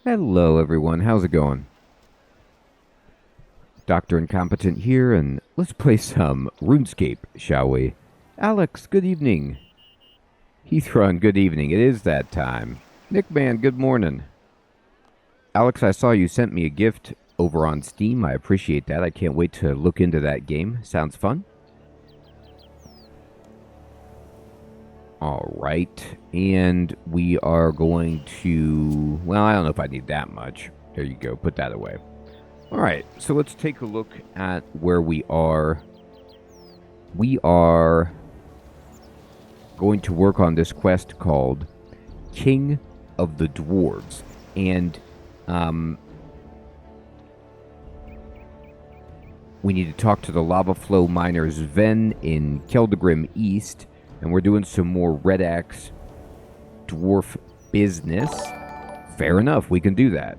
Hello, everyone. How's it going? Dr. Incompetent here, and let's play some RuneScape, shall we? Alex, good evening. Heathrun, good evening. It is that time. Nickman, good morning. Alex, I saw you sent me a gift over on Steam. I appreciate that. I can't wait to look into that game. Sounds fun. All right, and we are going to, well, I don't know if I need that much. There you go, put that away. All right, so let's take a look at where we are. We are going to work on this quest called King of the Dwarves, and we need to talk to the lava flow miner Sven in Keldagrim East. And we're doing some more Red Axe dwarf business. Fair enough, we can do that.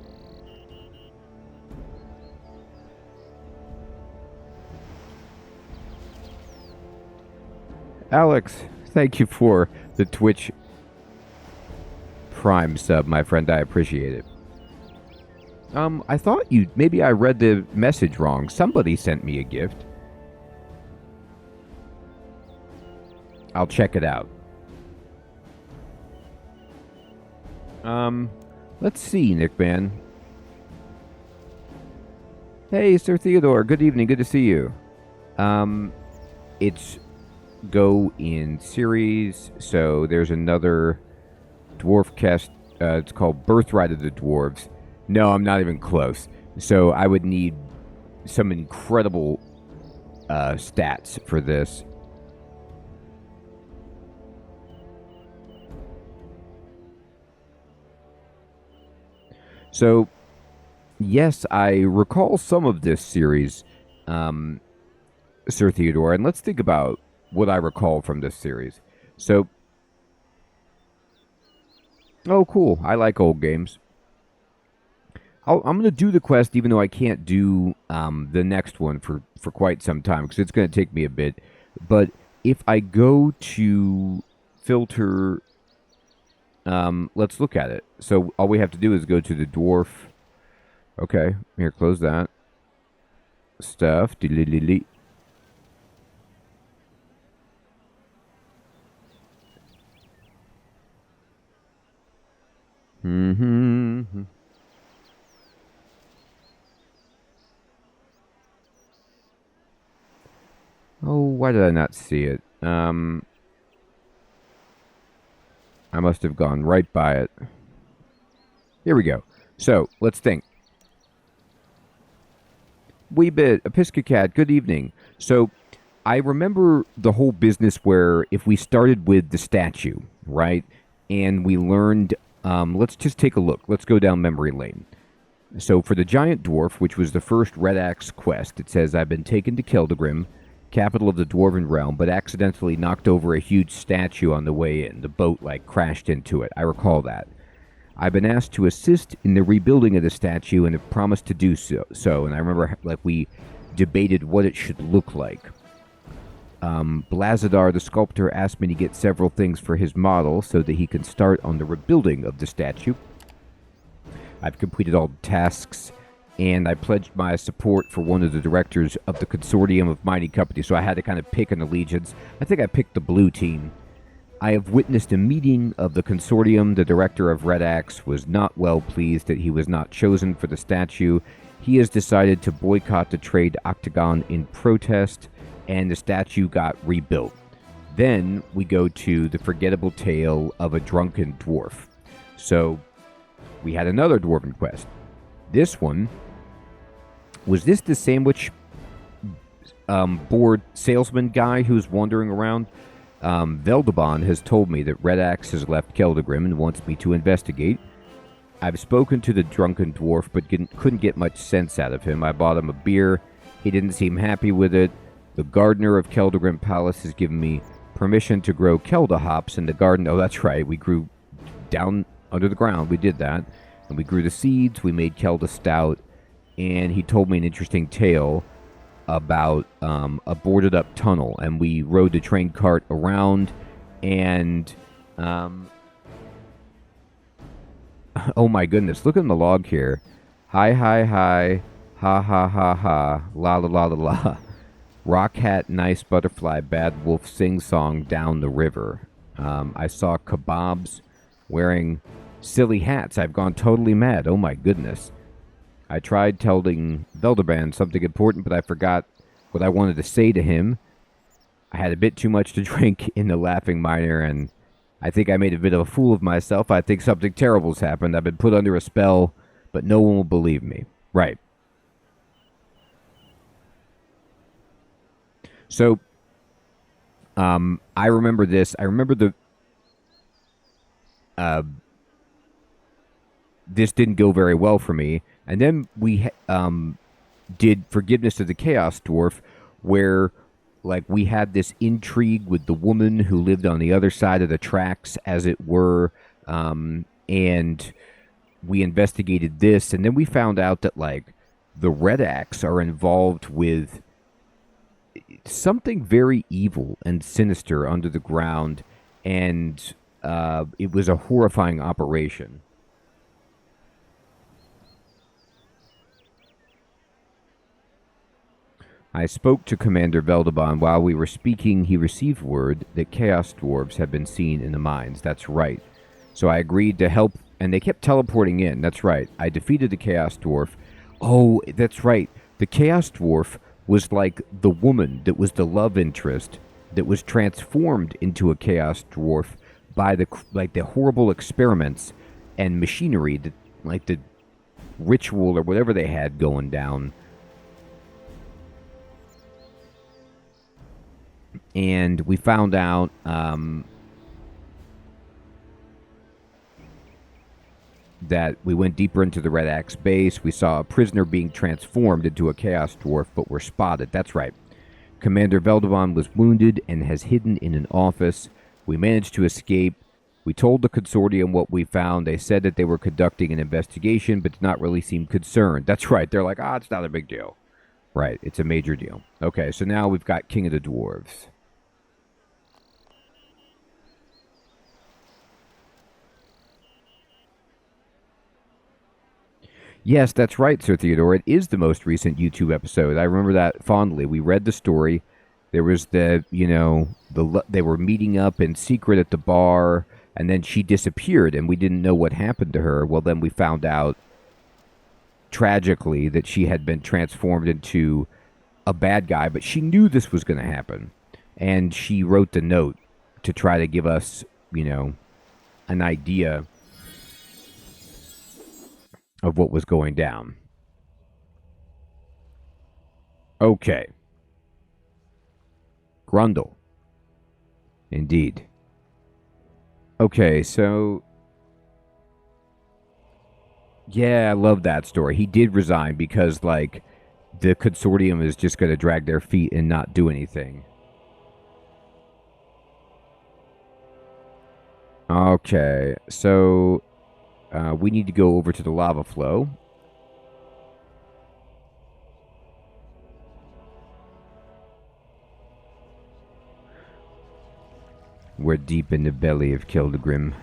Alex, thank you for the Twitch Prime sub, my friend. I appreciate it. I thought maybe I read the message wrong. Somebody sent me a gift. I'll check it out. Let's see, Nickman. Hey, Sir Theodore. Good evening. Good to see you. It's go in series, so there's another dwarf cast. It's called Birthright of the Dwarves. No, I'm not even close. So I would need some incredible stats for this. So, yes, I recall some of this series, Sir Theodore, and let's think about what I recall from this series. So, oh, cool. I like old games. I'm going to do the quest even though I can't do the next one for quite some time because it's going to take me a bit. But if I go to filter... let's look at it. So all we have to do is go to the dwarf. Okay, here, close that. Stuff. Delete. Mm-hmm. Oh, why did I not see it? I must have gone right by it. Here we go. So, let's think. Weebit, Episcocat, good evening. So, I remember the whole business where if we started with the statue, right? And we learned, let's just take a look. Let's go down memory lane. So, for the giant dwarf, which was the first Red Axe quest, it says, I've been taken to Keldagrim, capital of the Dwarven realm, but accidentally knocked over a huge statue on the way in. The boat, crashed into it. I recall that. I've been asked to assist in the rebuilding of the statue and have promised to do so. And I remember, we debated what it should look like. Blazadar, the sculptor, asked me to get several things for his model so that he can start on the rebuilding of the statue. I've completed all the tasks, and I pledged my support for one of the directors of the Consortium of mining companies, so I had to kind of pick an allegiance. I think I picked the blue team. I have witnessed a meeting of the Consortium. The director of Red Axe was not well pleased that he was not chosen for the statue. He has decided to boycott the trade octagon in protest, and the statue got rebuilt. Then we go to the forgettable tale of a drunken dwarf. So we had another dwarven quest. This one... Was this the sandwich board salesman guy who's wandering around? Vabon has told me that Red Axe has left Keldagrim and wants me to investigate. I've spoken to the drunken dwarf, but couldn't get much sense out of him. I bought him a beer. He didn't seem happy with it. The gardener of Keldagrim Palace has given me permission to grow Kelda hops in the garden. Oh, that's right. We grew down under the ground. We did that. And we grew the seeds. We made Kelda stout. And he told me an interesting tale about a boarded-up tunnel. And we rode the train cart around, and Oh my goodness, look at the log here. Hi, hi, hi. Ha, ha, ha, ha. La, la, la, la, la. Rock hat, nice butterfly, bad wolf, sing song down the river. I saw kebabs wearing silly hats. I've gone totally mad. Oh my goodness. I tried telling Veldebrand something important, but I forgot what I wanted to say to him. I had a bit too much to drink in the Laughing Miner, and I think I made a bit of a fool of myself. I think something terrible's happened. I've been put under a spell, but no one will believe me. Right. So, I remember this. I remember this didn't go very well for me. And then we did Forgiveness of the Chaos Dwarf, where like we had this intrigue with the woman who lived on the other side of the tracks, as it were, and we investigated this, and then we found out that like the Red Axe are involved with something very evil and sinister under the ground, and it was a horrifying operation. I spoke to Commander Vabon. While we were speaking, he received word that Chaos Dwarves had been seen in the mines. That's right. So I agreed to help, and they kept teleporting in. That's right. I defeated the Chaos Dwarf. Oh, that's right. The Chaos Dwarf was like the woman that was the love interest that was transformed into a Chaos Dwarf by the horrible experiments and machinery, that like the ritual or whatever they had going down. And we found out that we went deeper into the Red Axe base. We saw a prisoner being transformed into a Chaos Dwarf, but were spotted. That's right. Commander Vabon was wounded and has hidden in an office. We managed to escape. We told the Consortium what we found. They said that they were conducting an investigation, but did not really seem concerned. That's right. They're like, it's not a big deal. Right. It's a major deal. Okay, so now we've got King of the Dwarves. Yes, that's right, Sir Theodore. It is the most recent YouTube episode. I remember that fondly. We read the story. There was they were meeting up in secret at the bar, and then she disappeared, and we didn't know what happened to her. Well, then we found out, tragically, that she had been transformed into a bad guy, but she knew this was going to happen. And she wrote the note to try to give us, an idea of what was going down. Okay. Grundle. Indeed. Okay, so... yeah, I love that story. He did resign because, the Consortium is just going to drag their feet and not do anything. Okay, so... we need to go over to the lava flow. We're deep in the belly of Kildegrim.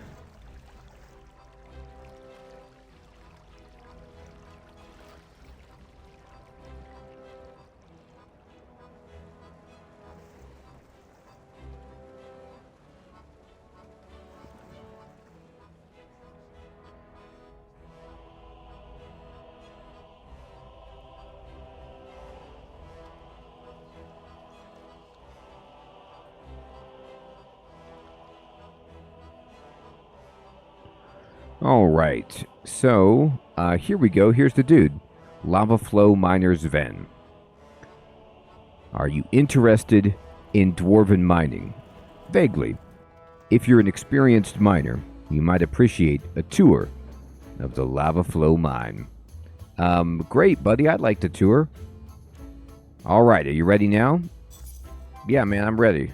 All right, so here we go. Here's the dude. Lava Flow Miners Ven. Are you interested in dwarven mining? Vaguely. If you're an experienced miner, you might appreciate a tour of the Lava Flow Mine. Great, buddy. I'd like to tour. All right, are you ready now? Yeah, man, I'm ready.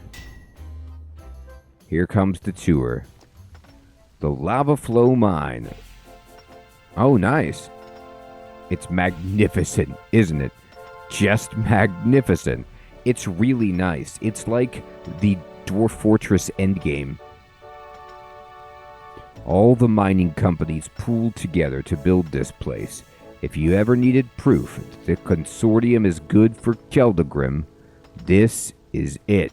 Here comes the tour. The Lava Flow Mine. Oh, nice. It's magnificent, isn't it? Just magnificent. It's really nice. It's like the Dwarf Fortress endgame. All the mining companies pooled together to build this place. If you ever needed proof that the Consortium is good for Keldagrim, this is it.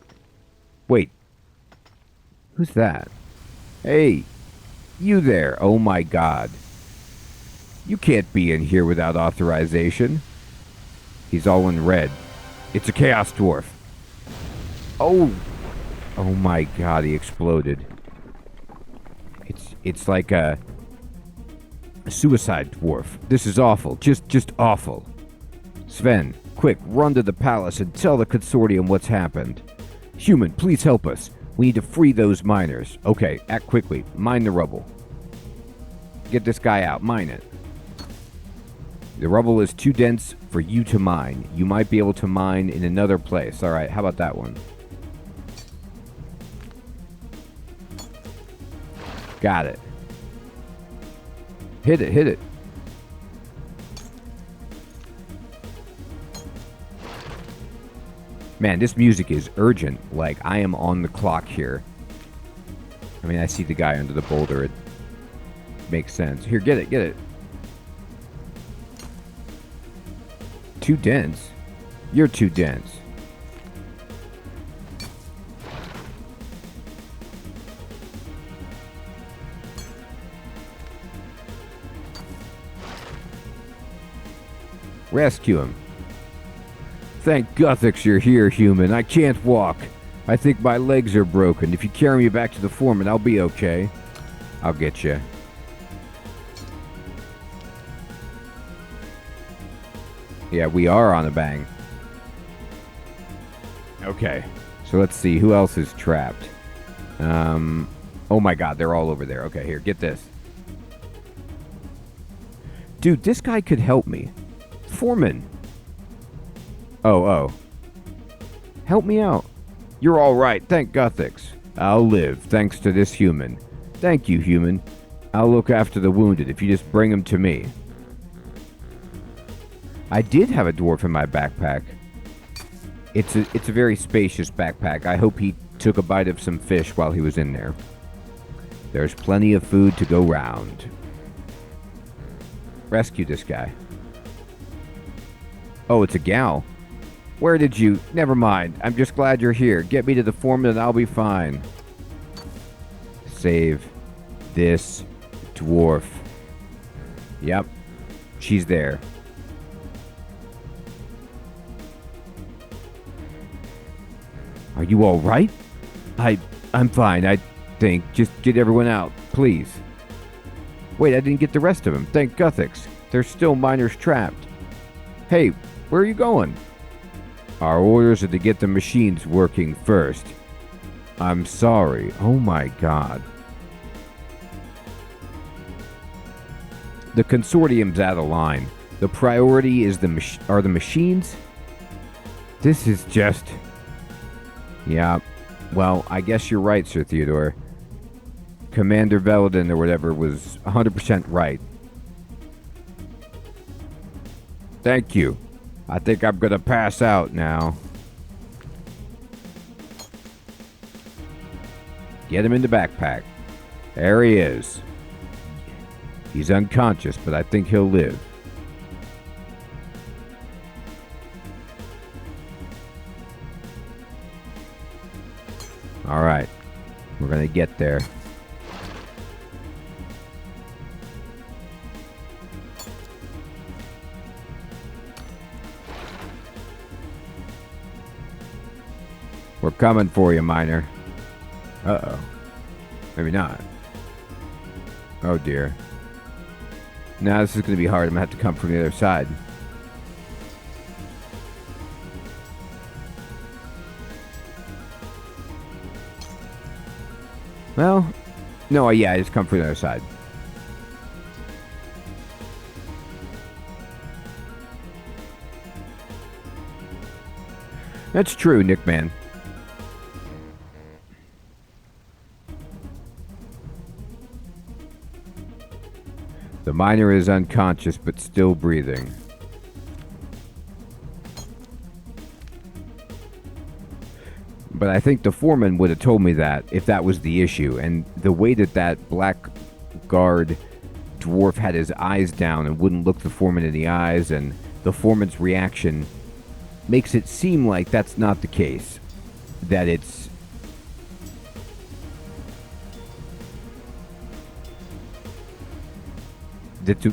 Wait. Who's that? Hey, you there. Oh my god. You can't be in here without authorization. He's all in red. It's a Chaos Dwarf. Oh. Oh my god, he exploded. It's like a suicide dwarf. This is awful. Just awful. Sven, quick, run to the palace and tell the Consortium what's happened. Human, please help us. We need to free those miners. Okay, act quickly. Mine the rubble. Get this guy out. Mine it. The rubble is too dense for you to mine. You might be able to mine in another place. Alright, how about that one? Got it. Hit it, hit it. Man, this music is urgent. Like, I am on the clock here. I mean, I see the guy under the boulder. It makes sense. Here, get it, get it. Too dense? You're too dense. Rescue him. Thank Guthix you're here, human. I can't walk. I think my legs are broken. If you carry me back to the foreman, I'll be okay. I'll get you. Yeah, we are on a bang. Okay. So let's see. Who else is trapped? Oh my god, they're all over there. Okay, here, get this. Dude, this guy could help me. Foreman. Oh. Help me out. You're all right. Thank Guthix. I'll live, thanks to this human. Thank you, human. I'll look after the wounded if you just bring them to me. I did have a dwarf in my backpack. It's a very spacious backpack. I hope he took a bite of some fish while he was in there. There's plenty of food to go round. Rescue this guy. Oh, it's a gal. Where did you... Never mind. I'm just glad you're here. Get me to the foreman and I'll be fine. Save this dwarf. Yep. She's there. Are you all right? I'm fine, I think. Just get everyone out, please. Wait, I didn't get the rest of them. Thank Guthix. There's still miners trapped. Hey, where are you going? Our orders are to get the machines working first. I'm sorry. Oh my god. The Consortium's out of line. The priority is the machines? This is just... Yeah, well, I guess you're right, Sir Theodore. Commander Veladin or whatever was 100% right. Thank you. I think I'm gonna pass out now. Get him in the backpack. There he is. He's unconscious, but I think he'll live. Alright. We're gonna get there. We're coming for you, miner. Uh-oh. Maybe not. Oh, dear. Now this is going to be hard. I'm going to have to come from the other side. Well, no, yeah, I just come from the other side. That's true, Nick Man. The miner is unconscious, but still breathing. But I think the foreman would have told me that if that was the issue. And the way that that black guard dwarf had his eyes down and wouldn't look the foreman in the eyes, and the foreman's reaction makes it seem like that's not the case. That it's... that the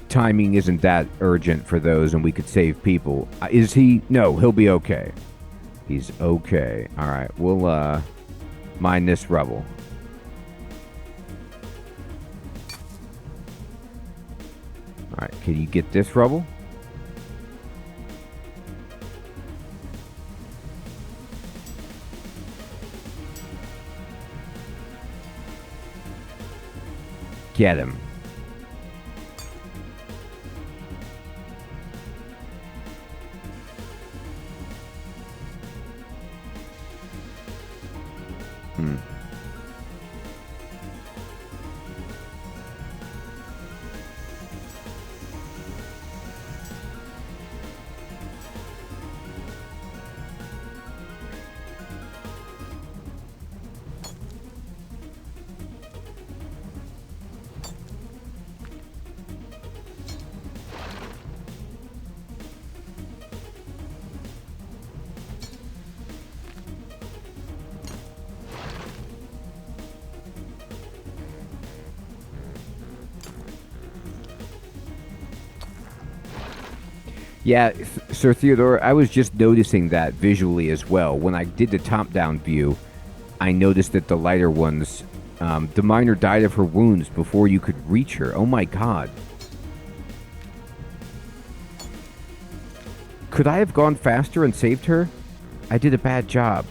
timing isn't that urgent for those and we could save people. Is he? No, he'll be okay. He's okay. Alright, we'll mine this rubble. Alright, can you get this rubble? Get him. Yeah, Sir Theodore, I was just noticing that visually as well. When I did the top-down view, I noticed that the lighter ones, the miner died of her wounds before you could reach her. Oh my god. Could I have gone faster and saved her? I did a bad job.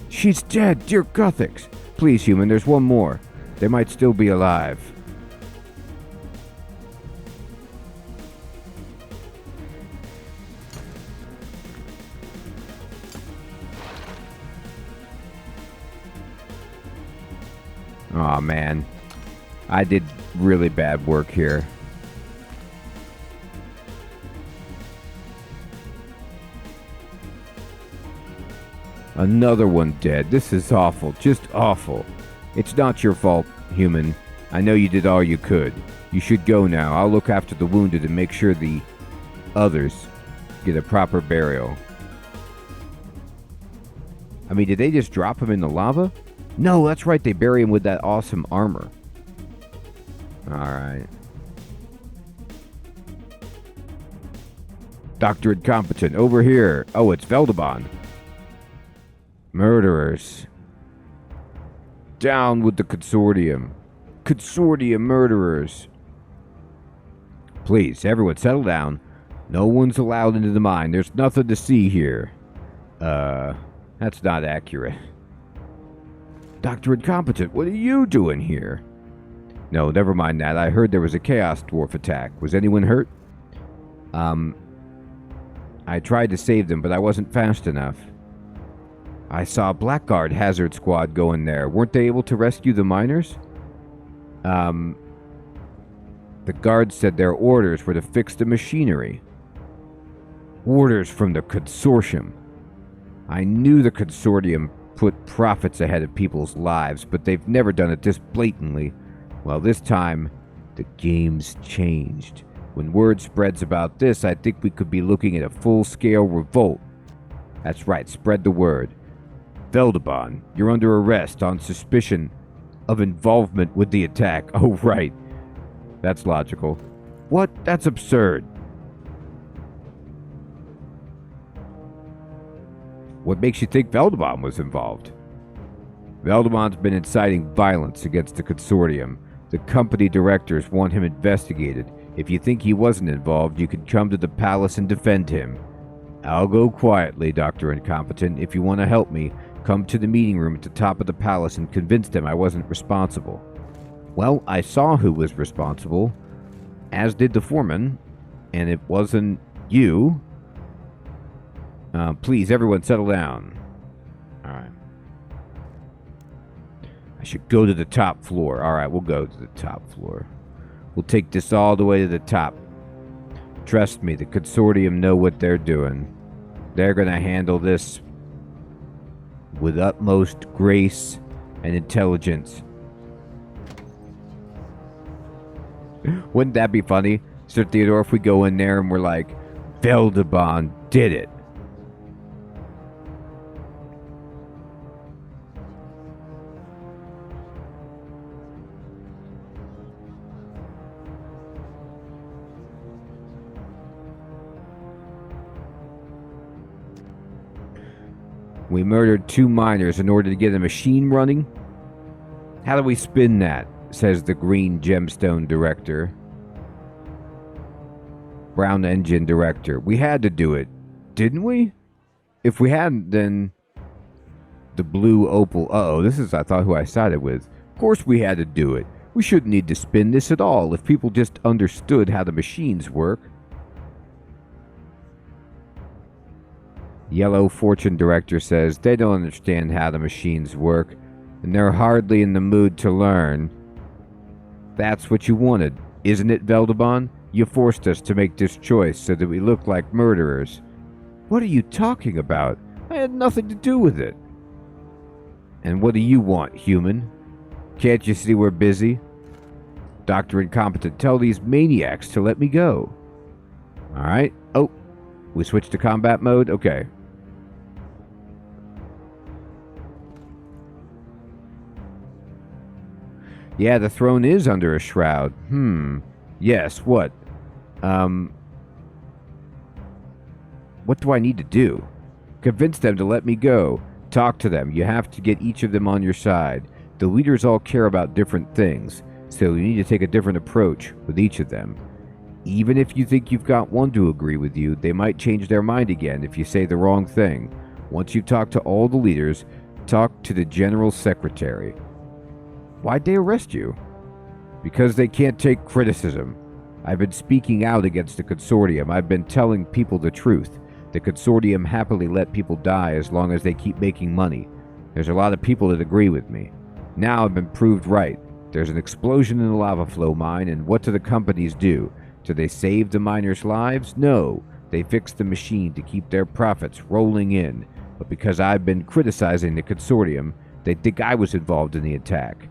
She's dead, dear Gothics. Please, human, there's one more. They might still be alive. Aw, man. I did really bad work here. Another one dead. This is awful. Just awful. It's not your fault, human. I know you did all you could. You should go now. I'll look after the wounded and make sure the others get a proper burial. I mean, did they just drop him in the lava? No, that's right. They bury him with that awesome armor. Alright. Dr. Incompetent, over here. Oh, it's Vabon. Murderers. Down with the Consortium. Consortium murderers. Please, everyone, settle down. No one's allowed into the mine. There's nothing to see here. That's not accurate. Dr. Incompetent, what are you doing here? No, never mind that. I heard there was a Chaos Dwarf attack. Was anyone hurt? I tried to save them, but I wasn't fast enough. I saw a Blackguard hazard squad go in there. Weren't they able to rescue the miners? The guards said their orders were to fix the machinery. Orders from the Consortium. I knew the Consortium put profits ahead of people's lives, but they've never done it this blatantly. Well, this time, the game's changed. When word spreads about this, I think we could be looking at a full-scale revolt. That's right, spread the word. Vabon, you're under arrest on suspicion of involvement with the attack. Oh, right. That's logical. What? That's absurd. What makes you think Vabon was involved? Vabon's been inciting violence against the Consortium. The company directors want him investigated. If you think he wasn't involved, you can come to the palace and defend him. I'll go quietly, Dr. Incompetent. If you want to help me, come to the meeting room at the top of the palace and convince them I wasn't responsible. Well, I saw who was responsible, as did the foreman, and it wasn't you. Please, everyone, settle down. Alright. I should go to the top floor. Alright, we'll go to the top floor. We'll take this all the way to the top. Trust me, the Consortium know what they're doing. They're gonna handle this with utmost grace and intelligence. Wouldn't that be funny, Sir Theodore, if we go in there and we're like, Vabon did it. We murdered 2 miners in order to get a machine running? How do we spin that? Says the green gemstone director. Brown engine director. We had to do it, didn't we? If we hadn't, then the blue opal. Uh-oh, this is, I thought, who I sided with. Of course we had to do it. We shouldn't need to spin this at all if people just understood how the machines work. Yellow fortune director says they don't understand how the machines work, and they're hardly in the mood to learn. That's what you wanted, isn't it, Vabon? You forced us to make this choice so that we look like murderers. What are you talking about? I had nothing to do with it. And what do you want, human? Can't you see we're busy? Dr. Incompetent, tell these maniacs to let me go. Alright. Oh, we switched to combat mode? Okay. Yeah, the throne is under a shroud. Yes, what? What do I need to do? Convince them to let me go. Talk to them. You have to get each of them on your side. The leaders all care about different things, so you need to take a different approach with each of them. Even if you think you've got one to agree with you, they might change their mind again if you say the wrong thing. Once you've talked to all the leaders, talk to the General Secretary. Why'd they arrest you? Because they can't take criticism. I've been speaking out against the Consortium. I've been telling people the truth. The Consortium happily let people die as long as they keep making money. There's a lot of people that agree with me. Now I've been proved right. There's an explosion in the lava flow mine, and what do the companies do? Do they save the miners' lives? No. They fix the machine to keep their profits rolling in. But because I've been criticizing the Consortium, they think I was involved in the attack.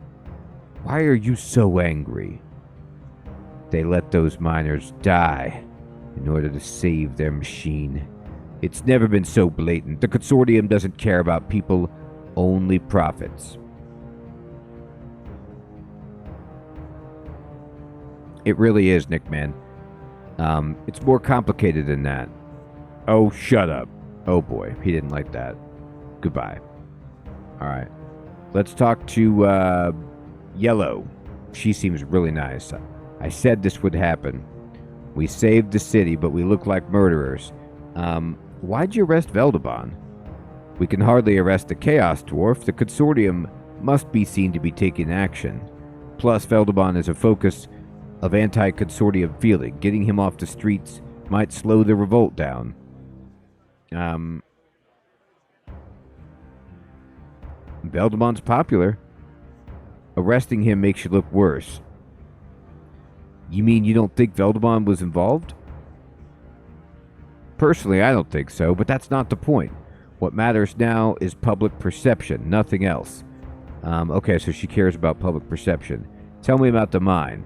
Why are you so angry? They let those miners die in order to save their machine. It's never been so blatant. The Consortium doesn't care about people, only profits. It really is, Nick, man. It's more complicated than that. Oh, shut up. Oh boy, he didn't like that. Goodbye. Alright. Let's talk to, Yellow. She seems really nice. I said this would happen. We saved the city, but we look like murderers. Why'd you arrest Vabon? We can hardly arrest the Chaos Dwarf. The Consortium must be seen to be taking action. Plus, Vabon is a focus of anti-Consortium feeling. Getting him off the streets might slow the revolt down. Vabon's popular. Arresting him makes you look worse. You mean you don't think Vabon was involved? Personally, I don't think so, but that's not the point. What matters now is public perception, nothing else. Okay, so she cares about public perception. Tell me about the mine.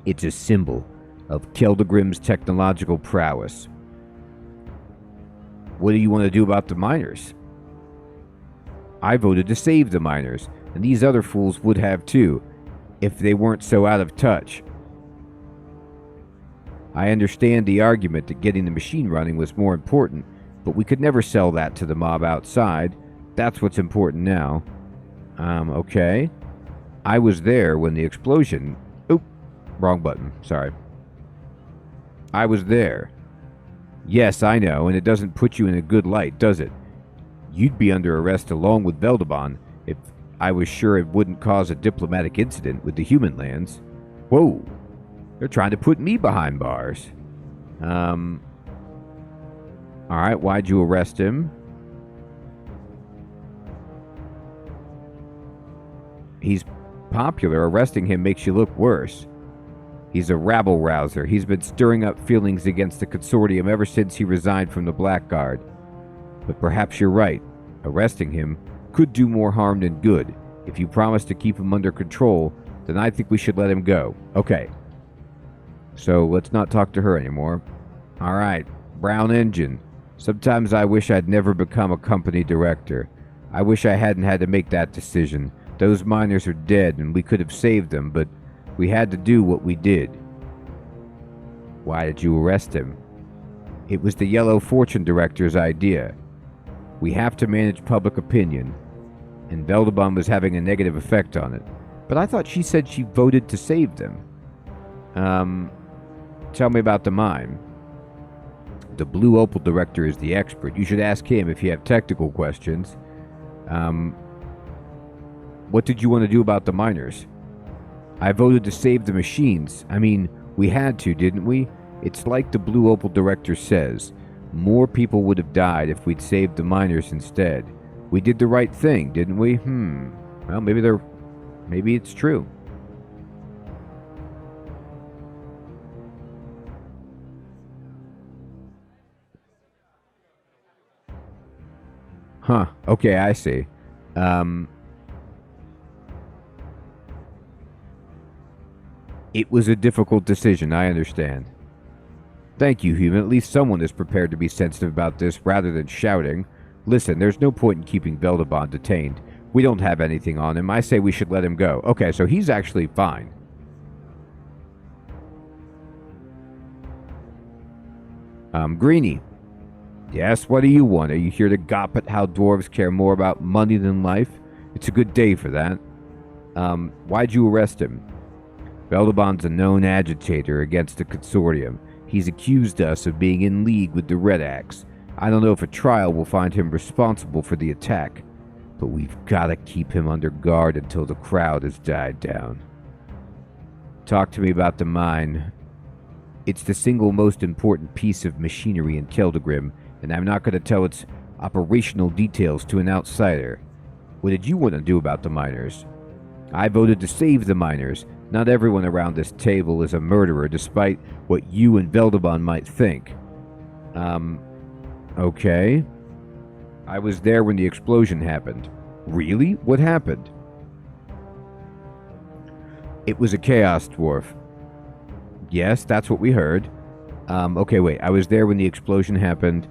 It's a symbol of Keldagrim's technological prowess. What do you want to do about the miners? I voted to save the miners, and these other fools would have too, if they weren't so out of touch. I understand the argument that getting the machine running was more important, but we could never sell that to the mob outside. That's what's important now. Okay. I was there when the explosion... Oop, wrong button, sorry. I was there. Yes, I know, and it doesn't put you in a good light, does it? You'd be under arrest along with Vabon if I was sure it wouldn't cause a diplomatic incident with the human lands. Whoa, they're trying to put me behind bars. Alright, why'd you arrest him? He's popular. Arresting him makes you look worse. He's a rabble-rouser. He's been stirring up feelings against the Consortium ever since he resigned from the Blackguard. But perhaps you're right. Arresting him could do more harm than good. If you promise to keep him under control, Then I think we should let him go. Okay. So let's not talk to her anymore. Alright, Brown Engine. Sometimes I wish I'd never become a company director. I wish I hadn't had to make that decision. Those miners are dead and we could have saved them, but we had to do what we did. Why did you arrest him? It was the Yellow Fortune Director's idea. We have to manage public opinion, and Vabon was having a negative effect on it. But I thought she said she voted to save them. Tell me about the mine. The Blue Opal Director is the expert. You should ask him if you have technical questions. What did you want to do about the miners? I voted to save the machines. I mean, we had to, didn't we? It's like the Blue Opal Director says. More people would have died if we'd saved the miners instead. We did the right thing, didn't we? Well, maybe it's true. Huh. Okay, I see. It was a difficult decision, I understand. Thank you, human. At least someone is prepared to be sensitive about this rather than shouting. Listen, there's no point in keeping Vabon detained. We don't have anything on him. I say we should let him go. Okay, so he's actually fine. Greenie. Yes, what do you want? Are you here to gawp at how dwarves care more about money than life? It's a good day for that. Why'd you arrest him? Vabon's a known agitator against the Consortium. He's accused us of being in league with the Red Axe. I don't know if a trial will find him responsible for the attack, but we've got to keep him under guard until the crowd has died down. Talk to me about the mine. It's the single most important piece of machinery in Keldagrim, and I'm not going to tell its operational details to an outsider. What did you want to do about the miners? I voted to save the miners. Not everyone around this table is a murderer, despite what you and Vabon might think. Okay. I was there when the explosion happened. Really? What happened? It was a chaos dwarf. Yes, that's what we heard. Okay, wait. I was there when the explosion happened,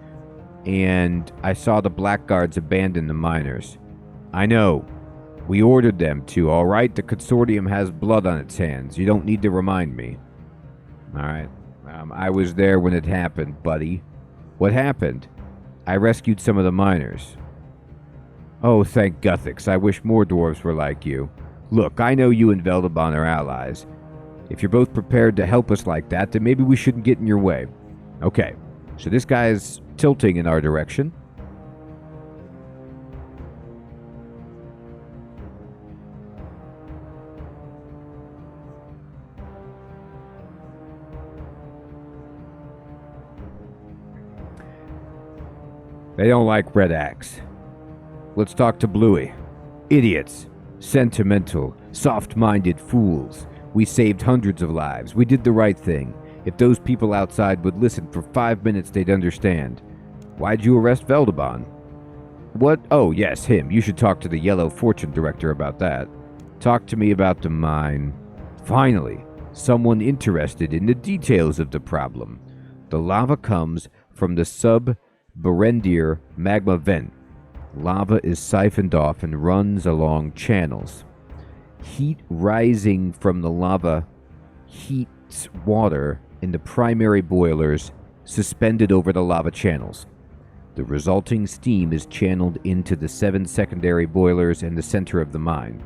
and I saw the Blackguards abandon the miners. I know. We ordered them to, alright? The Consortium has blood on its hands. You don't need to remind me. Alright. I was there when it happened, buddy. What happened? I rescued some of the miners. Oh, thank Guthix. I wish more dwarves were like you. Look, I know you and Vabon are allies. If you're both prepared to help us like that, then maybe we shouldn't get in your way. Okay, so this guy is tilting in our direction. They don't like Red Axe. Let's talk to Bluey. Idiots. Sentimental. Soft-minded fools. We saved hundreds of lives. We did the right thing. If those people outside would listen for 5 minutes, they'd understand. Why'd you arrest Vabon? What? Oh, yes, him. You should talk to the Yellow Fortune Director about that. Talk to me about the mine. Finally, someone interested in the details of the problem. The lava comes from the Barend-Deere magma vent. Lava is siphoned off and runs along channels. Heat rising from the lava heats water in the primary boilers suspended over the lava channels. The resulting steam is channeled into the 7 secondary boilers in the center of the mine.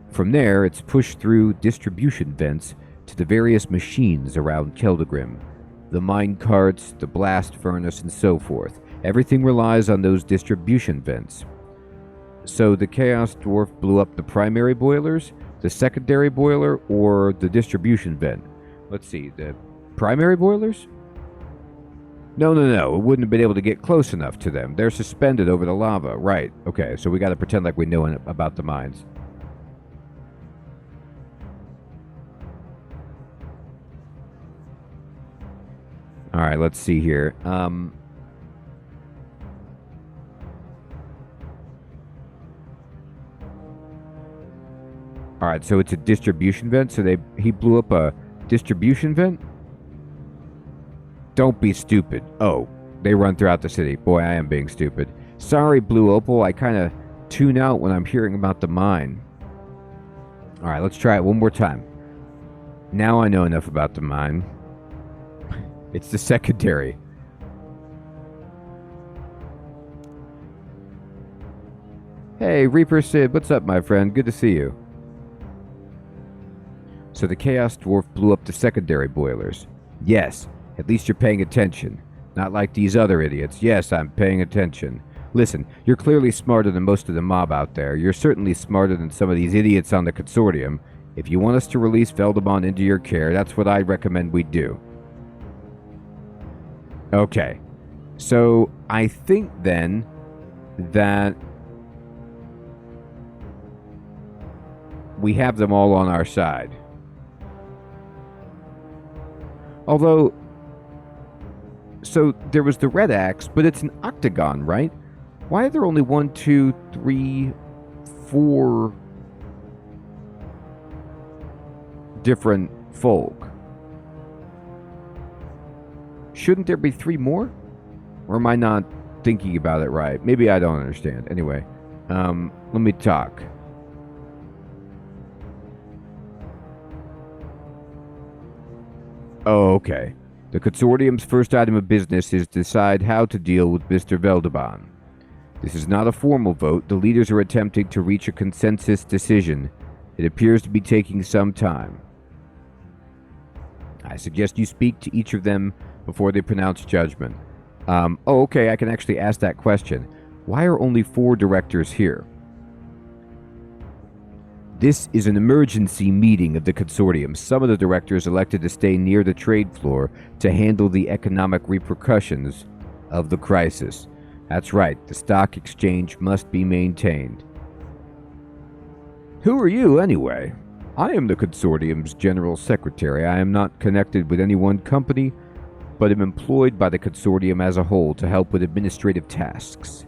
From there, it's pushed through distribution vents to the various machines around Keldagrim, the mine carts, the blast furnace, and so forth. Everything relies on those distribution vents. So the Chaos Dwarf blew up the primary boilers, the secondary boiler, or the distribution vent? Let's see, the primary boilers? No. It wouldn't have been able to get close enough to them. They're suspended over the lava. Right. Okay, so we got to pretend like we know about the mines. All right, let's see here. Alright, so it's a distribution vent, so he blew up a distribution vent? Don't be stupid. Oh, they run throughout the city. Boy, I am being stupid. Sorry, Blue Opal, I kind of tune out when I'm hearing about the mine. Alright, let's try it one more time. Now I know enough about the mine. It's the secondary. Hey, Reaper Sid, what's up, my friend? Good to see you. So the Chaos Dwarf blew up the secondary boilers. Yes, at least you're paying attention. Not like these other idiots. Yes, I'm paying attention. Listen, you're clearly smarter than most of the mob out there. You're certainly smarter than some of these idiots on the Consortium. If you want us to release Vabon into your care, that's what I recommend we do. Okay. So, I think then that we have them all on our side. Although, so there was the red axe, but it's an octagon, right? Why are there only 1, 2, 3, 4 different folk? Shouldn't there be 3 more? Or am I not thinking about it right? Maybe I don't understand. Anyway, let me talk. Oh, okay. The Consortium's first item of business is to decide how to deal with Mr. Vabon. This is not a formal vote. The leaders are attempting to reach a consensus decision. It appears to be taking some time. I suggest you speak to each of them before they pronounce judgment. Oh, okay, I can actually ask that question. Why are only 4 directors here? This is an emergency meeting of the Consortium. Some of the directors elected to stay near the trade floor to handle the economic repercussions of the crisis. That's right, the stock exchange must be maintained. Who are you, anyway? I am the Consortium's General Secretary. I am not connected with any one company, but am employed by the Consortium as a whole to help with administrative tasks.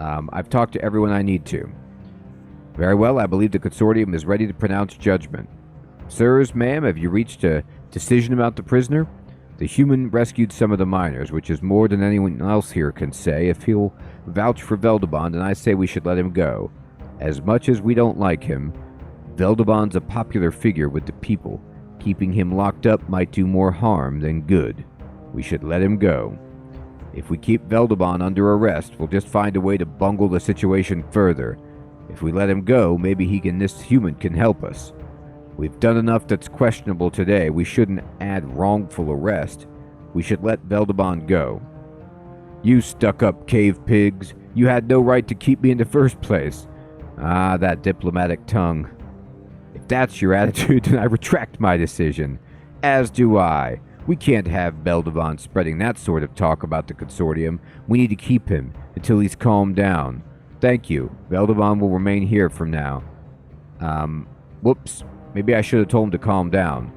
I've talked to everyone I need to. Very well, I believe the Consortium is ready to pronounce judgment. Sirs, ma'am, have you reached a decision about the prisoner? The human rescued some of the miners, which is more than anyone else here can say. If he'll vouch for Vabon, then I say we should let him go. As much as we don't like him, Vabon's a popular figure with the people. Keeping him locked up might do more harm than good. We should let him go. If we keep Vabon under arrest, we'll just find a way to bungle the situation further. If we let him go, maybe this human can help us. We've done enough that's questionable today. We shouldn't add wrongful arrest. We should let Vabon go. You stuck-up cave pigs. You had no right to keep me in the first place. Ah, that diplomatic tongue. If that's your attitude, then I retract my decision. As do I. We can't have Vabon spreading that sort of talk about the Consortium. We need to keep him until he's calmed down. Thank you. Vabon will remain here from now. Whoops. Maybe I should have told him to calm down.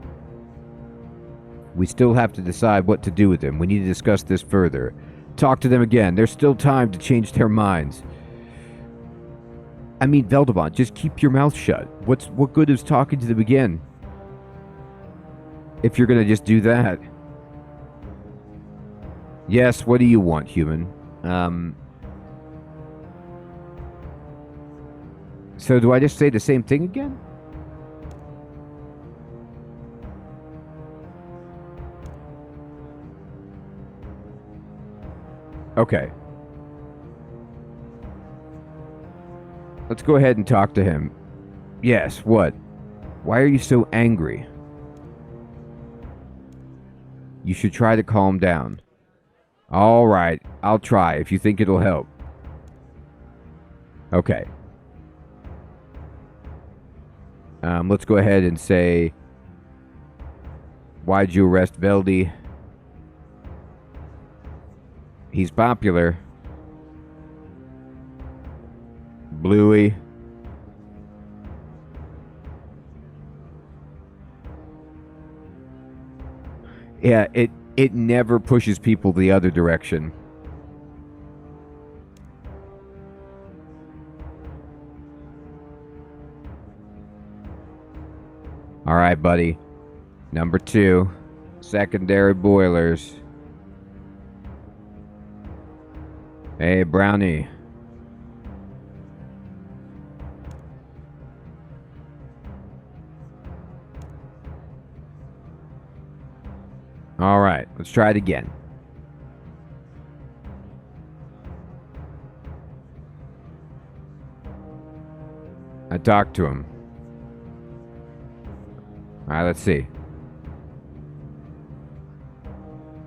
We still have to decide what to do with him. We need to discuss this further. Talk to them again. There's still time to change their minds. I mean, Vabon, just keep your mouth shut. What good is talking to them again? If you're gonna just do that. Yes, what do you want, human? So do I just say the same thing again? Okay. Let's go ahead and talk to him. Yes, what? Why are you so angry? You should try to calm down. Alright, I'll try if you think it'll help. Okay. Let's go ahead and say, why'd you arrest Veldy? He's popular. Bluey. Yeah, it never pushes people the other direction. All right, buddy. Number 2. Secondary boilers. Hey, Brownie. All right, let's try it again. I talked to him. All right, let's see.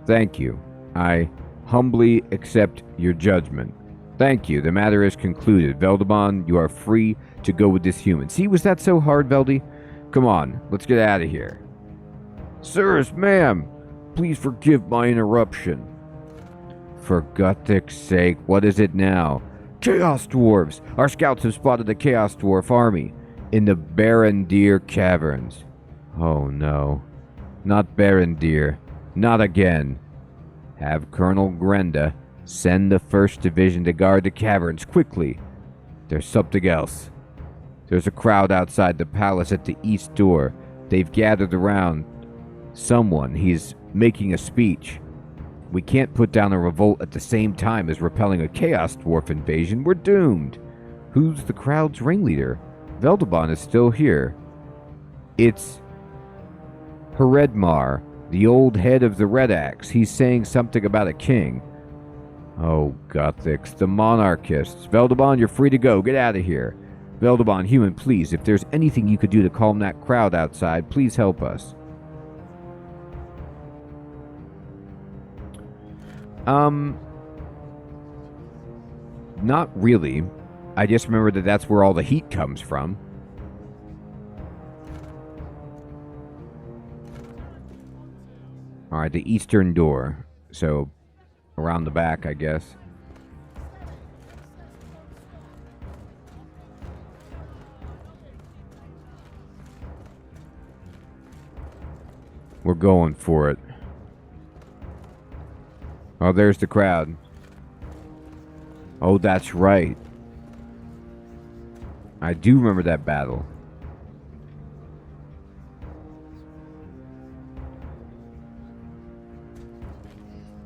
Thank you. I humbly accept your judgment. Thank you. The matter is concluded. Vabon, you are free to go with this human. See, was that so hard, Veldy? Come on, let's get out of here. Sirs, ma'am, please forgive my interruption. For Guthic's sake, what is it now? Chaos Dwarves! Our scouts have spotted the Chaos Dwarf army in the Barend-Deere caverns. Oh no. Not Barend-Deere. Not again. Have Colonel Grenda send the 1st Division to guard the caverns quickly. There's something else. There's a crowd outside the palace at the east door. They've gathered around someone. He's making a speech. We can't put down a revolt at the same time as repelling a Chaos Dwarf invasion. We're doomed. Who's the crowd's ringleader? Vabon is still here. It's Heredmar, the old head of the Red Axe. He's saying something about a king. Oh, Gothics, the Monarchists. Vabon, you're free to go. Get out of here. Vabon, human, please, if there's anything you could do to calm that crowd outside, please help us. Not really. I just remember that that's where all the heat comes from. Alright, the eastern door. So, around the back, I guess. We're going for it. Oh, there's the crowd. Oh, that's right. I do remember that battle.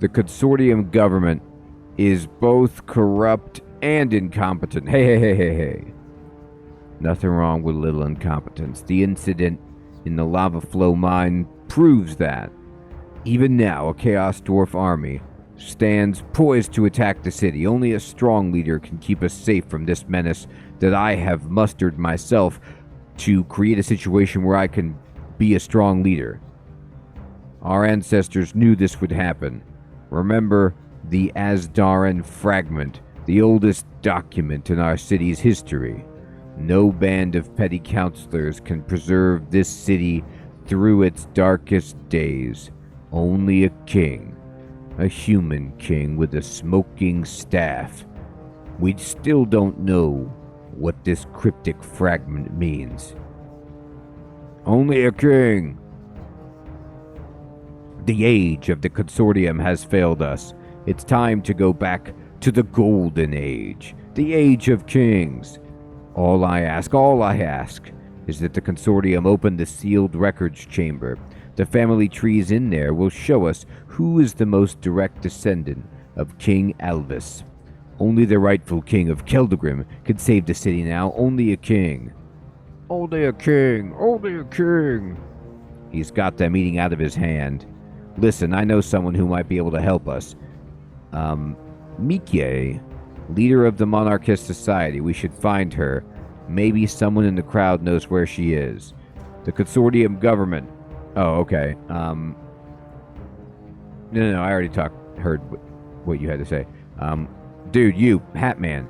The Consortium government is both corrupt and incompetent. Hey. Nothing wrong with a little incompetence. The incident in the lava flow mine proves that. Even now, a Chaos Dwarf army stands poised to attack the city. Only a strong leader can keep us safe from this menace that I have mustered myself to create a situation where I can be a strong leader. Our ancestors knew this would happen. Remember the Azdaran fragment, the oldest document in our city's history. No band of petty counselors can preserve this city through its darkest days. Only a king. A human king with a smoking staff. We still don't know what this cryptic fragment means. Only a king. The age of the Consortium has failed us. It's time to go back to the Golden Age. The Age of Kings. All I ask is that the Consortium open the sealed records chamber. The family trees in there will show us who is the most direct descendant of King Alvis. Only the rightful king of Keldegrim can save the city now. Only a king. Only a king. Only a king. He's got them eating out of his hand. Listen, I know someone who might be able to help us. Mikie, leader of the Monarchist Society. We should find her. Maybe someone in the crowd knows where she is. The Consortium government. Oh, okay. No, I already heard what you had to say. Dude, you, Hat Man.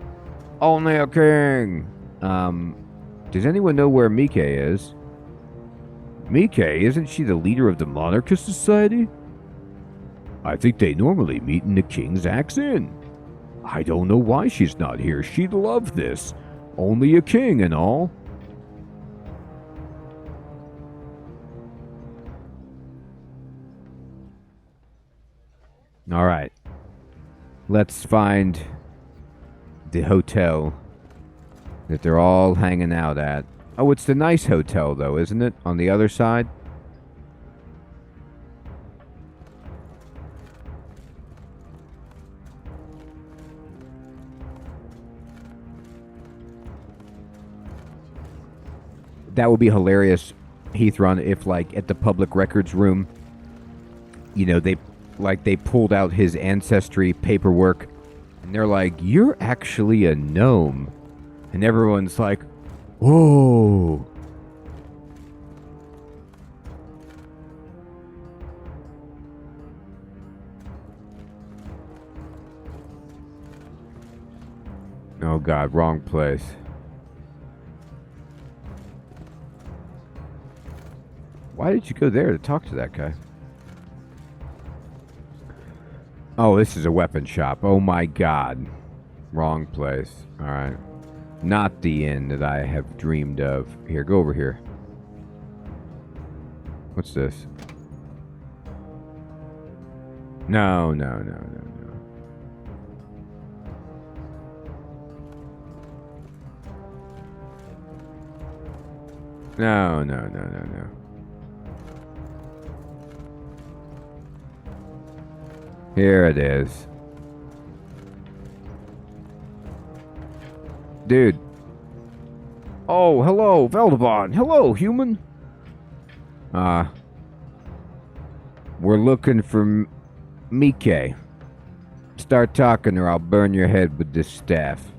Only a king. Does anyone know where Mikie is? Mikie, isn't she the leader of the Monarchist Society? I think they normally meet in the King's Axe Inn. I don't know why she's not here. She'd love this. Only a king and all. All right. Let's find the hotel that they're all hanging out at. Oh, it's the nice hotel, though, isn't it? On the other side? That would be hilarious, Heathron, if, like, at the public records room, you know, they pulled out his ancestry paperwork, and they're like, "You're actually a gnome." And everyone's like, "Whoa." Oh, God, wrong place. Why did you go there to talk to that guy? Oh, this is a weapon shop. Oh my God. Wrong place. Alright. Not the inn that I have dreamed of. Here, go over here. What's this? No, no, no, no, no. No, no, no, no, no. Here it is. Dude. Oh, hello, Vabon. Hello, human. We're looking for Mike. Start talking or I'll burn your head with this staff.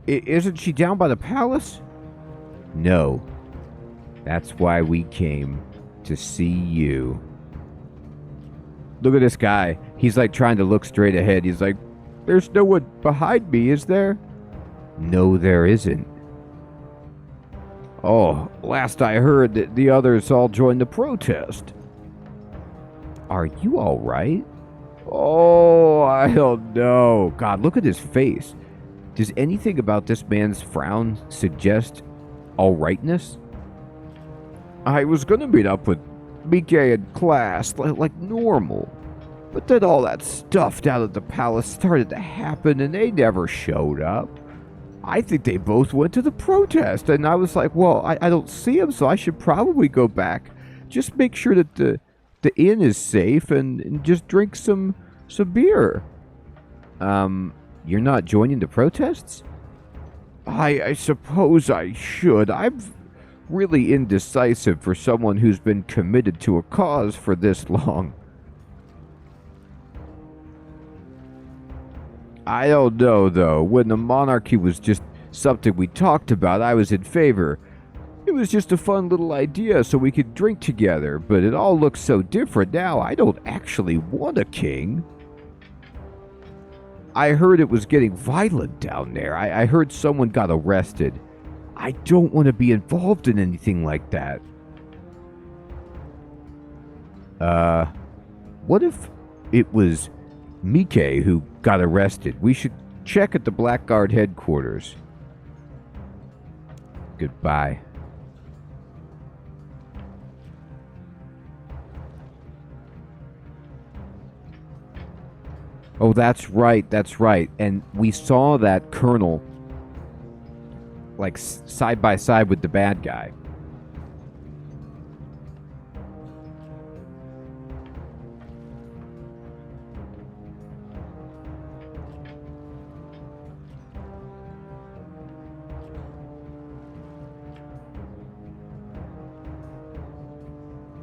Isn't she down by the palace? No. That's why we came. To see you. Look at this guy. He's like trying to look straight ahead. He's like, "There's no one behind me, is there?" No, there isn't. Oh, last I heard that the others all joined the protest. Are you all right? Oh, I don't know. God, look at his face. Does anything about this man's frown suggest all rightness? I was gonna meet up with Mike in class, like normal. But then all that stuff down at the palace started to happen and they never showed up. I think they both went to the protest, and I was like, well, I don't see them, so I should probably go back. Just make sure that the inn is safe and just drink some beer. You're not joining the protests? I suppose I should. I'm really indecisive for someone who's been committed to a cause for this long. I don't know, though. When the monarchy was just something we talked about, I was in favor. It was just a fun little idea so we could drink together, but it all looks so different now. I don't actually want a king. I heard it was getting violent down there. I heard someone got arrested. I don't want to be involved in anything like that. What if it was Mike who got arrested? We should check at the Blackguard headquarters. Goodbye. Oh, that's right, that's right. And we saw that colonel, like, side by side with the bad guy.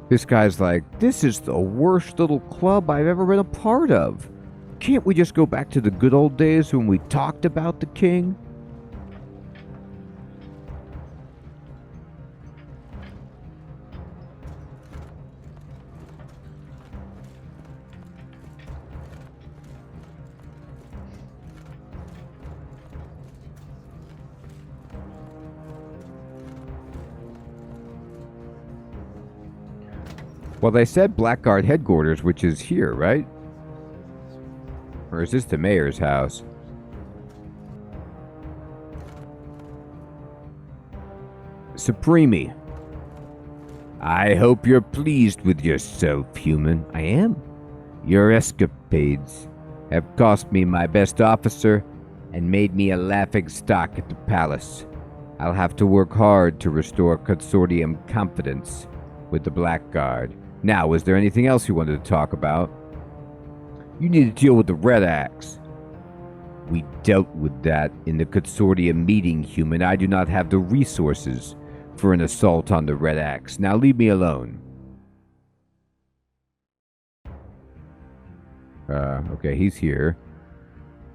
This guy's like, "This is the worst little club I've ever been a part of. Can't we just go back to the good old days when we talked about the king?" Well, they said Blackguard headquarters, which is here, right? Or is this the mayor's house? Supreme. I hope you're pleased with yourself, human. I am. Your escapades have cost me my best officer and made me a laughing stock at the palace. I'll have to work hard to restore Consortium confidence with the Blackguard. Now, is there anything else you wanted to talk about? You need to deal with the Red Axe. We dealt with that in the Consortium meeting, human. I do not have the resources for an assault on the Red Axe. Now leave me alone. Okay, he's here.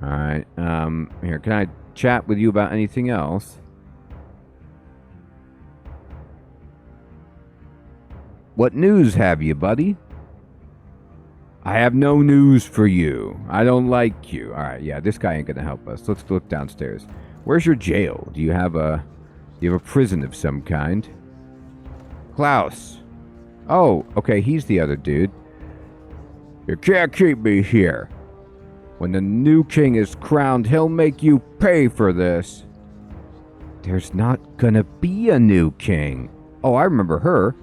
Alright, here, can I chat with you about anything else? What news have you, buddy? I have no news for you. I don't like you. Alright, yeah, this guy ain't gonna help us. Let's look downstairs. Where's your jail? Do you have a prison of some kind? Klaus. Oh, okay, he's the other dude. You can't keep me here. When the new king is crowned, he'll make you pay for this. There's not gonna be a new king. Oh, I remember her.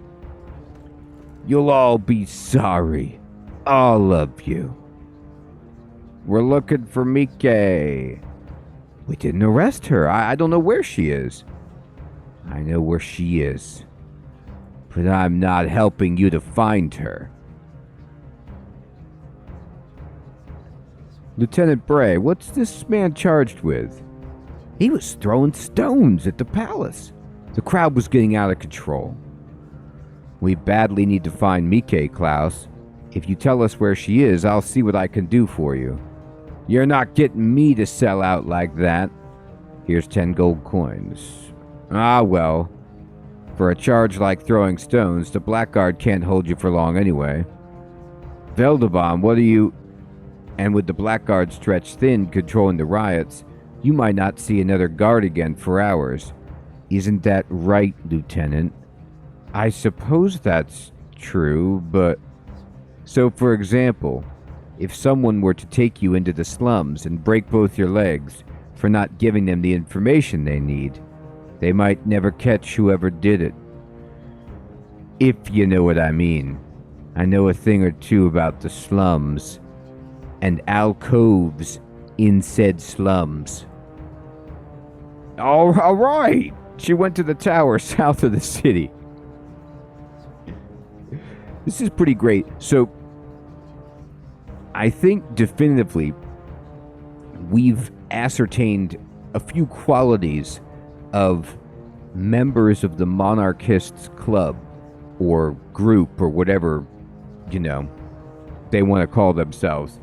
You'll all be sorry. All of you. We're looking for Mike. We didn't arrest her. I don't know where she is. I know where she is. But I'm not helping you to find her. Lieutenant Bray, what's this man charged with? He was throwing stones at the palace. The crowd was getting out of control. We badly need to find Mike, Klaus. If you tell us where she is, I'll see what I can do for you. You're not getting me to sell out like that. Here's 10 gold coins. Ah, well. For a charge like throwing stones, the Blackguard can't hold you for long anyway. Vabon, what are you... And with the Blackguard stretched thin controlling the riots, you might not see another guard again for hours. Isn't that right, Lieutenant? I suppose that's true, but... So, for example, if someone were to take you into the slums and break both your legs for not giving them the information they need, they might never catch whoever did it. If you know what I mean. I know a thing or two about the slums and alcoves in said slums. All right. She went to the tower south of the city. This is pretty great. So, I think definitively we've ascertained a few qualities of members of the Monarchists club or group or whatever, they want to call themselves.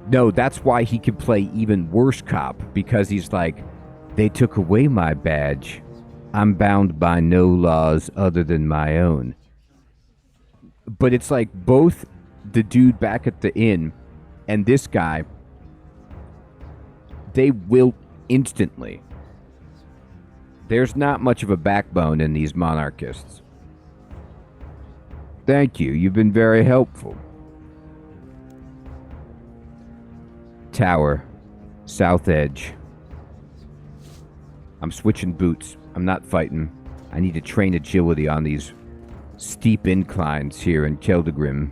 No, that's why he could play even worse cop, because he's like, they took away my badge. I'm bound by no laws other than my own. But it's like both the dude back at the inn and this guy, they wilt instantly. There's not much of a backbone in these monarchists. Thank you. You've been very helpful. Tower. South edge. I'm switching boots. I'm not fighting. I need to train agility on these steep inclines here in Keldegrim.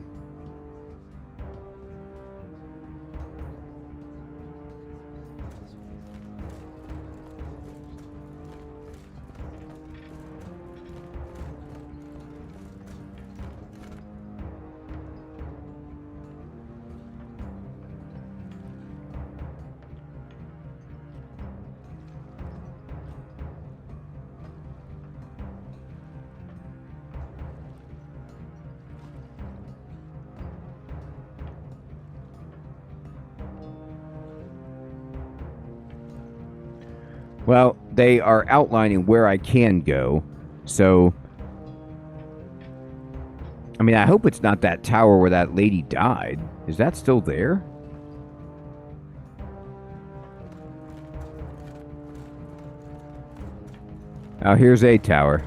Well, they are outlining where I can go, so... I mean, I hope it's not that tower where that lady died. Is that still there? Oh, here's a tower.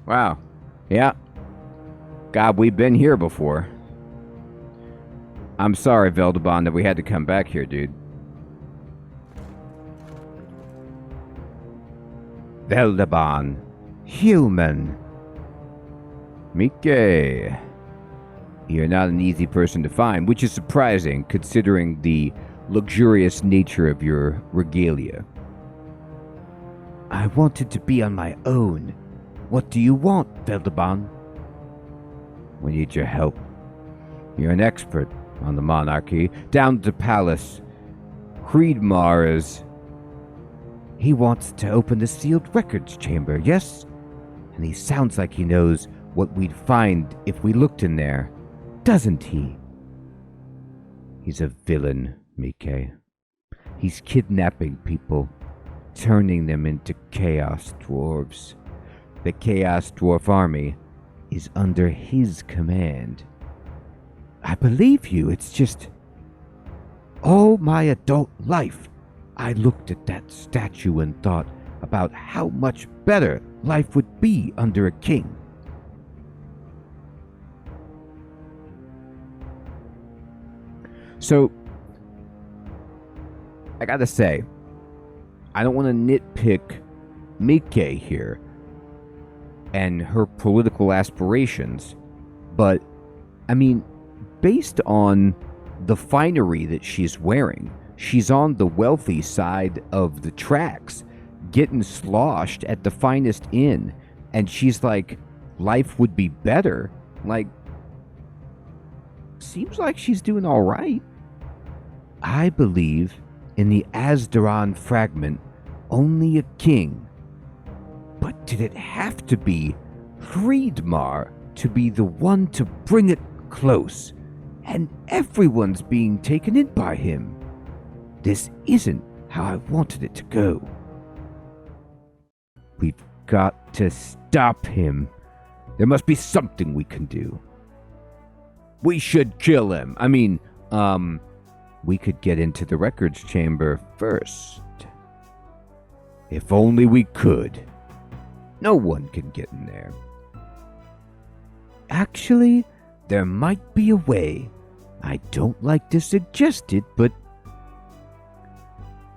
Wow. Yeah. God, we've been here before. I'm sorry, Vabon, that we had to come back here, dude. Vabon. Human. Mike. You're not an easy person to find, which is surprising considering the luxurious nature of your regalia. I wanted to be on my own. What do you want, Vabon? We need your help. You're an expert on the monarchy. Down to the palace. Creedmar is... He wants to open the sealed records chamber, yes? And he sounds like he knows what we'd find if we looked in there, doesn't he? He's a villain, Mike. He's kidnapping people, turning them into Chaos Dwarves. The Chaos Dwarf army is under his command. I believe you, it's just... All my adult life, I looked at that statue and thought about how much better life would be under a king. So, I gotta say, I don't want to nitpick Mike here and her political aspirations, but, I mean, based on the finery that she's wearing, she's on the wealthy side of the tracks, getting sloshed at the finest inn, and she's like, life would be better. Like, seems like she's doing all right. I believe in the Azdaran fragment, only a king. But did it have to be Creedmar to be the one to bring it close? And everyone's being taken in by him. This isn't how I wanted it to go. We've got to stop him. There must be something we can do. We should kill him. I mean, we could get into the records chamber first. If only we could. No one can get in there. Actually, there might be a way. I don't like to suggest it, but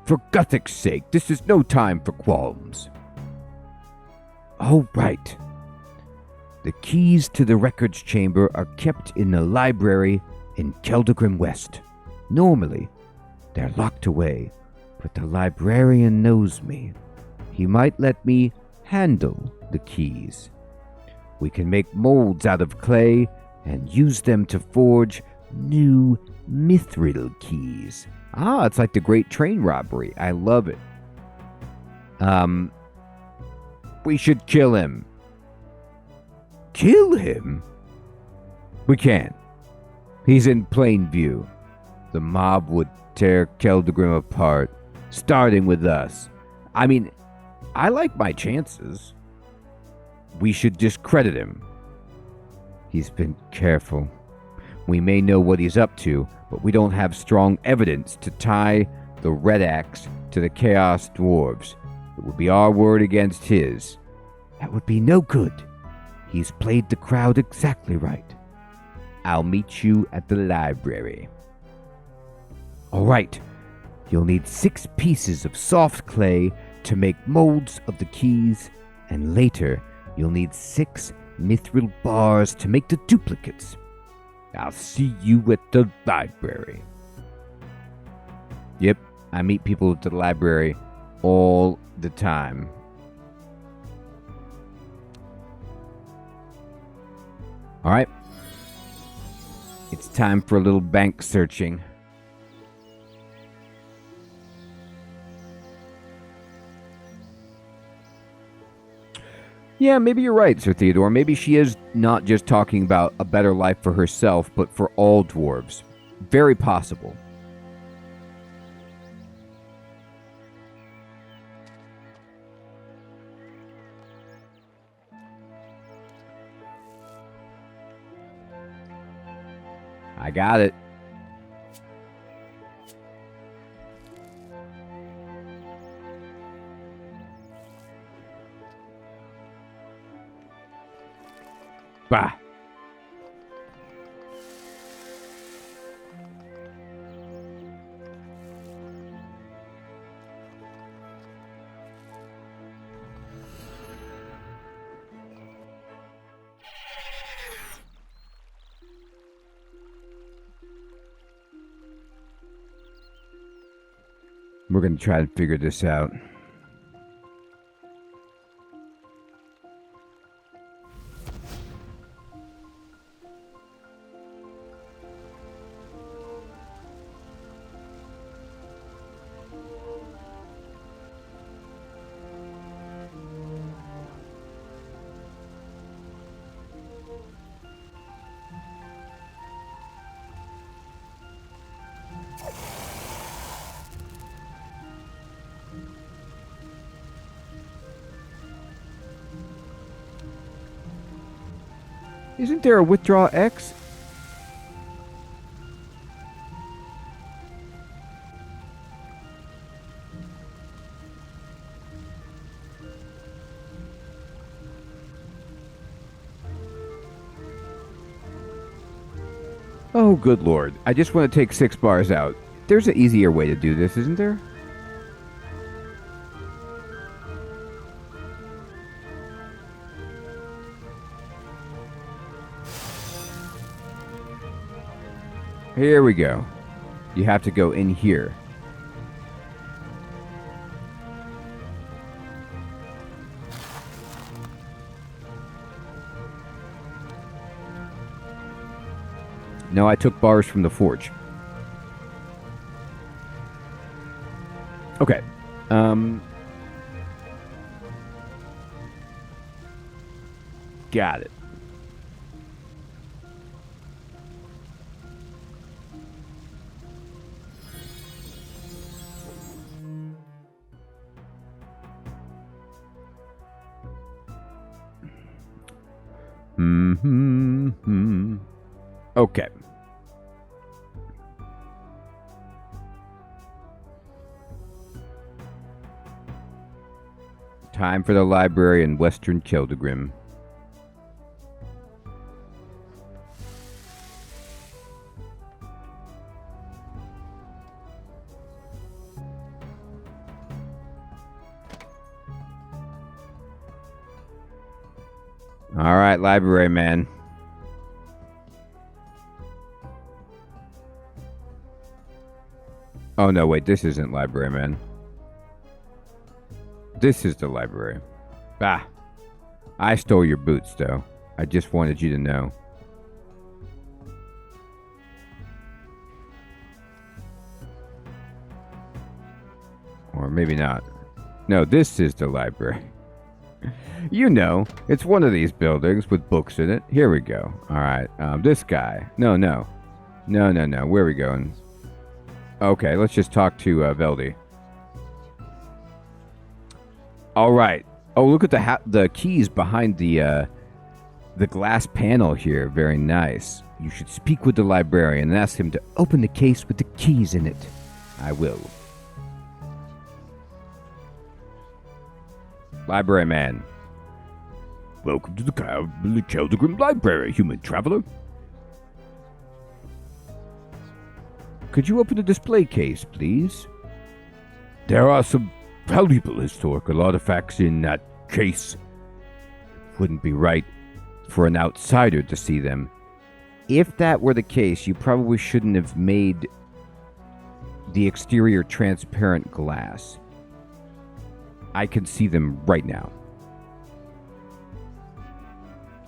for Guthic's sake, this is no time for qualms. All right. The keys to the records chamber are kept in the library in Keldagrim West. Normally, they're locked away, but the librarian knows me. He might let me handle the keys. We can make molds out of clay and use them to forge new mithril keys. Ah, it's like the Great Train Robbery. I love it. We should kill him. Kill him? We can't. He's in plain view. The mob would tear Keldagrim apart, starting with us. I mean, I like my chances. We should discredit him. He's been careful. We may know what he's up to, but we don't have strong evidence to tie the Red Axe to the Chaos Dwarves. It would be our word against his. That would be no good. He's played the crowd exactly right. I'll meet you at the library. All right. You'll need 6 pieces of soft clay to make molds of the keys, and later you'll need 6 mithril bars to make the duplicates. I'll see you at the library. Yep, I meet people at the library all the time. All right. It's time for a little bank searching. Yeah, maybe you're right, Sir Theodore. Maybe she is not just talking about a better life for herself, but for all dwarves. Very possible. I got it. Bah. We're going to try and figure this out. Isn't there a withdraw X? Oh, good lord. I just want to take 6 bars out. There's an easier way to do this, isn't there? Here we go. You have to go in here. No, I took bars from the forge. Okay. Got it. Okay. Time for the library in Western Keldagrim. All right, library man. Oh, no, wait, this isn't library man. This is the library. Bah. I stole your boots, though. I just wanted you to know. Or maybe not. No, this is the library. You know, it's one of these buildings with books in it. Here we go. Alright, this guy. No. Where are we going? Okay, let's just talk to Veldy. Alright. Oh, look at the keys behind the glass panel here. Very nice. You should speak with the librarian and ask him to open the case with the keys in it. I will. Library man. Welcome to the Keldagrim Library, human traveler. Could you open the display case, please? There are some valuable historical artifacts in that case. Wouldn't be right for an outsider to see them. If that were the case, you probably shouldn't have made the exterior transparent glass. I can see them right now.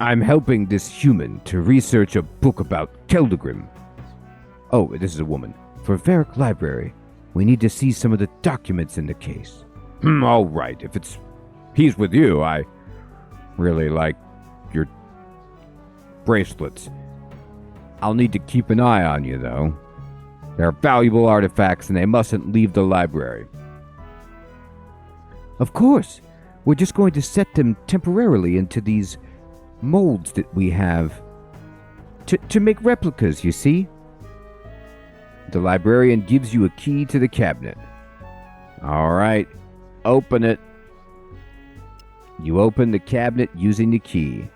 I'm helping this human to research a book about Keldagrim. Oh, this is a woman. For Varric Library, we need to see some of the documents in the case. All right. If he's with you, I really like your bracelets. I'll need to keep an eye on you, though. They're valuable artifacts, and they mustn't leave the library. Of course. We're just going to set them temporarily into these molds that we have to make replicas, you see? The librarian gives you a key to the cabinet. All right, open it. You open the cabinet using the key.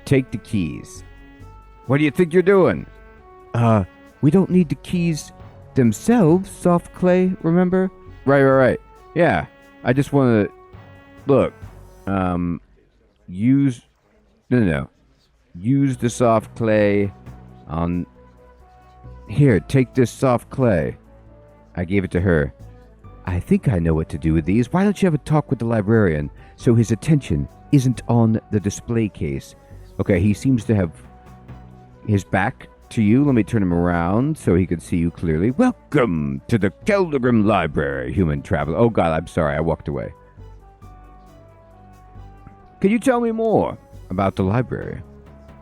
Take the keys. What do you think you're doing? We don't need the keys themselves, soft clay, remember? Right. Yeah, I just want to... Look, use... No. Use the soft clay on... Here, take this soft clay. I gave it to her. I think I know what to do with these. Why don't you have a talk with the librarian so his attention isn't on the display case? Okay, he seems to have his back to you. Let me turn him around so he can see you clearly. Welcome to the Keldegrim Library, human traveler. Oh god, I'm sorry, I walked away. Can you tell me more about the library?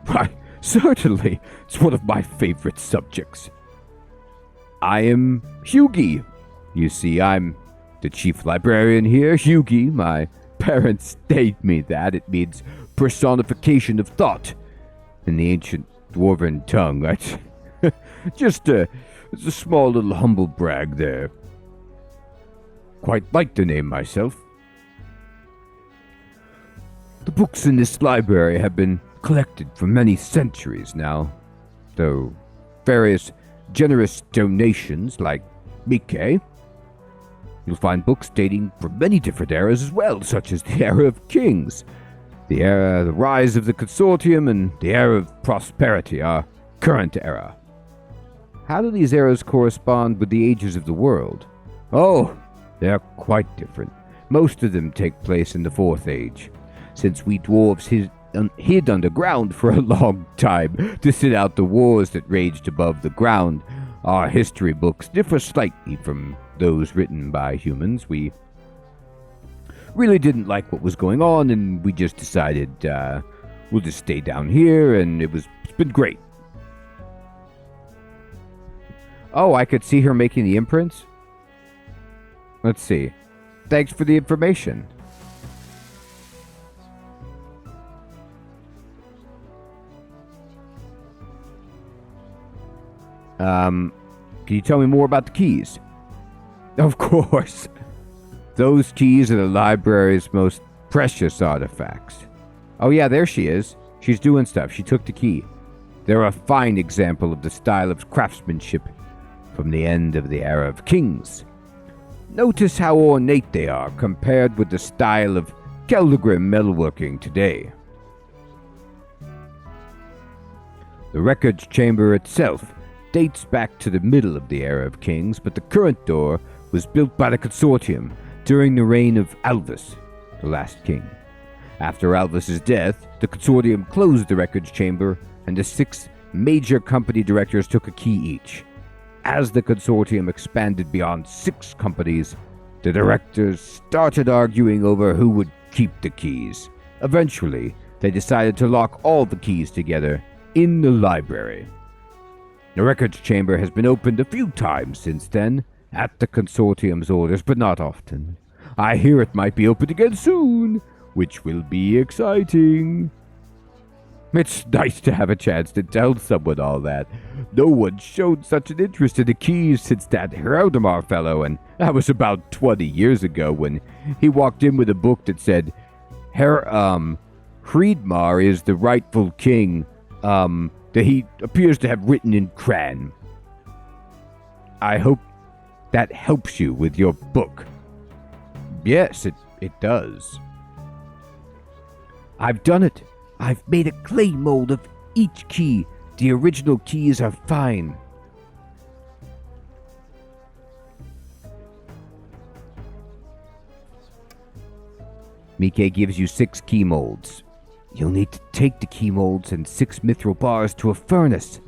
Why, certainly. It's one of my favorite subjects. I am Hughie. You see, I'm the chief librarian here. Hughie, my parents named me that. It means personification of thought in the ancient dwarven tongue. That's just a small little humble brag there. Quite like the name myself. The books in this library have been collected for many centuries now, though various generous donations like Mickey. You'll find books dating from many different eras as well, such as the era of kings, the rise of the Consortium, and the era of prosperity, our current era. How do these eras correspond with the ages of the world? Oh, they're quite different. Most of them take place in the Fourth Age, since we dwarves hid underground for a long time to sit out the wars that raged above the ground. Our history books differ slightly from those written by humans. We really didn't like what was going on, and we just decided we'll just stay down here, and it's been great. Oh, I could see her making the imprints? Let's see. Thanks for the information. Can you tell me more about the keys? Of course. Those keys are the library's most precious artifacts. Oh yeah, there she is. She's doing stuff. She took the key. They're a fine example of the style of craftsmanship from the end of the era of kings. Notice how ornate they are compared with the style of Keldegrim metalworking today. The records chamber itself dates back to the middle of the era of kings, but the current door was built by the Consortium during the reign of Alvis, the last king. After Alvis's death, the Consortium closed the records chamber, and the 6 major company directors took a key each. As the Consortium expanded beyond 6 companies, the directors started arguing over who would keep the keys. Eventually, they decided to lock all the keys together in the library. The records chamber has been opened a few times since then, at the Consortium's orders, but not often. I hear it might be opened again soon, which will be exciting. It's nice to have a chance to tell someone all that. No one showed such an interest in the keys since that Herdemar fellow, and that was about 20 years ago when he walked in with a book that said, Hreidmar is the rightful king, that he appears to have written in crayon. I hope that helps you with your book. Yes, it does. I've done it. I've made a clay mold of each key. The original keys are fine. Mike gives you 6 key molds. You'll need to take the key molds and 6 mithril bars to a furnace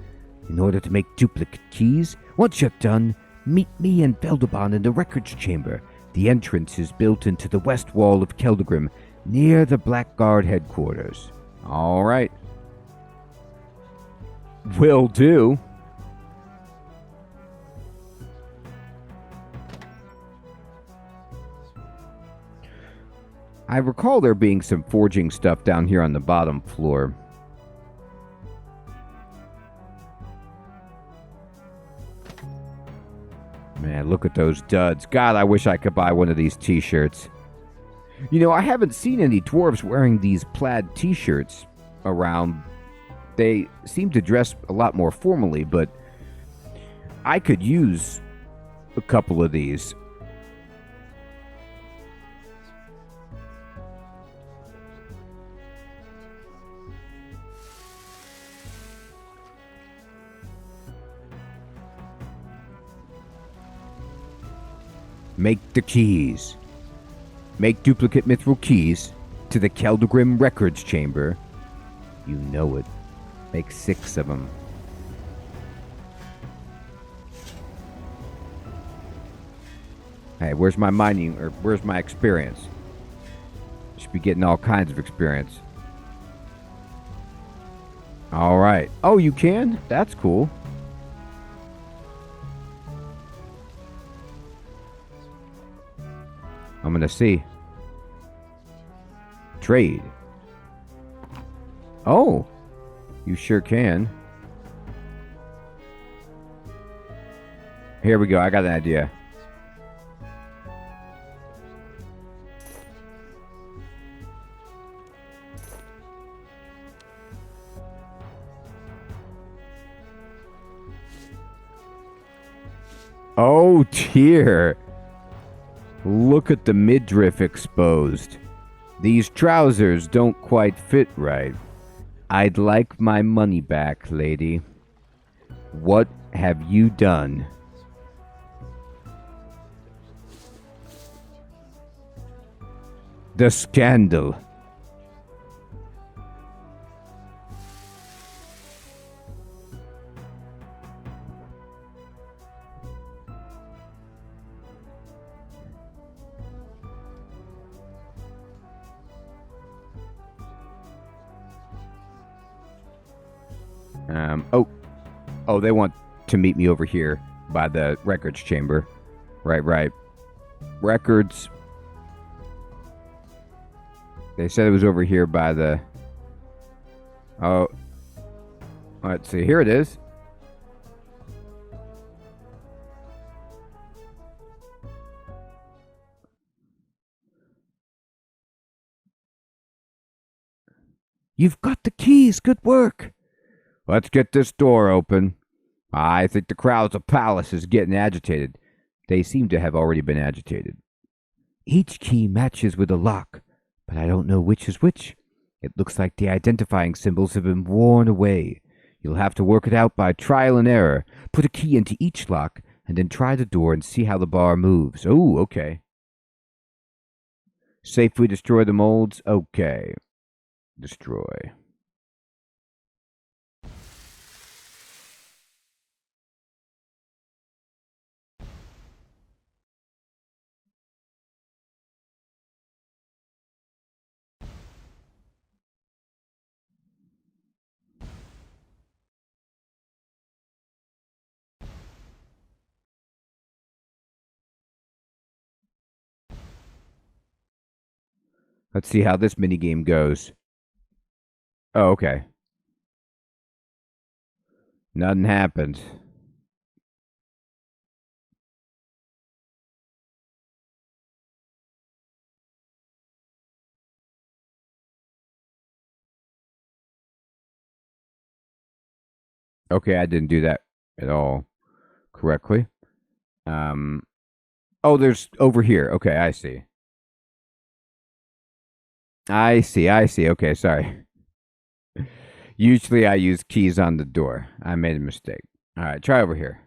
in order to make duplicate keys. Once you're done, meet me and Vabon in the records chamber. The entrance is built into the west wall of Keldegrim, near the Blackguard headquarters. All right. Will do. I recall there being some forging stuff down here on the bottom floor. Man, look at those duds. God, I wish I could buy one of these t-shirts. You know, I haven't seen any dwarves wearing these plaid t-shirts around. They seem to dress a lot more formally, but I could use a couple of these. Make the keys. Make duplicate mithril keys to the Keldgrim Records Chamber. You know it. Make 6 of them. Hey, where's my mining, or where's my experience? Should be getting all kinds of experience. Alright. Oh, you can? That's cool. I'm gonna see. Trade. Oh, you sure can. Here we go. I got an idea. Oh dear. Look at the midriff exposed. These trousers don't quite fit right. I'd like my money back, lady. What have you done? The scandal. Oh, they want to meet me over here by the records chamber. Right. Records. They said it was over here by the... Oh. Let's see. Here it is. You've got the keys. Good work. Let's get this door open. I think the crowd's palace is getting agitated. They seem to have already been agitated. Each key matches with a lock, but I don't know which is which. It looks like the identifying symbols have been worn away. You'll have to work it out by trial and error. Put a key into each lock, and then try the door and see how the bar moves. Oh, okay. Safely destroy the molds? Okay. Destroy. Let's see how this minigame goes. Oh, okay. Nothing happened. Okay, I didn't do that at all correctly. Oh, there's over here. Okay, I see. I see. Okay, sorry. Usually I use keys on the door. I made a mistake. All right, try over here.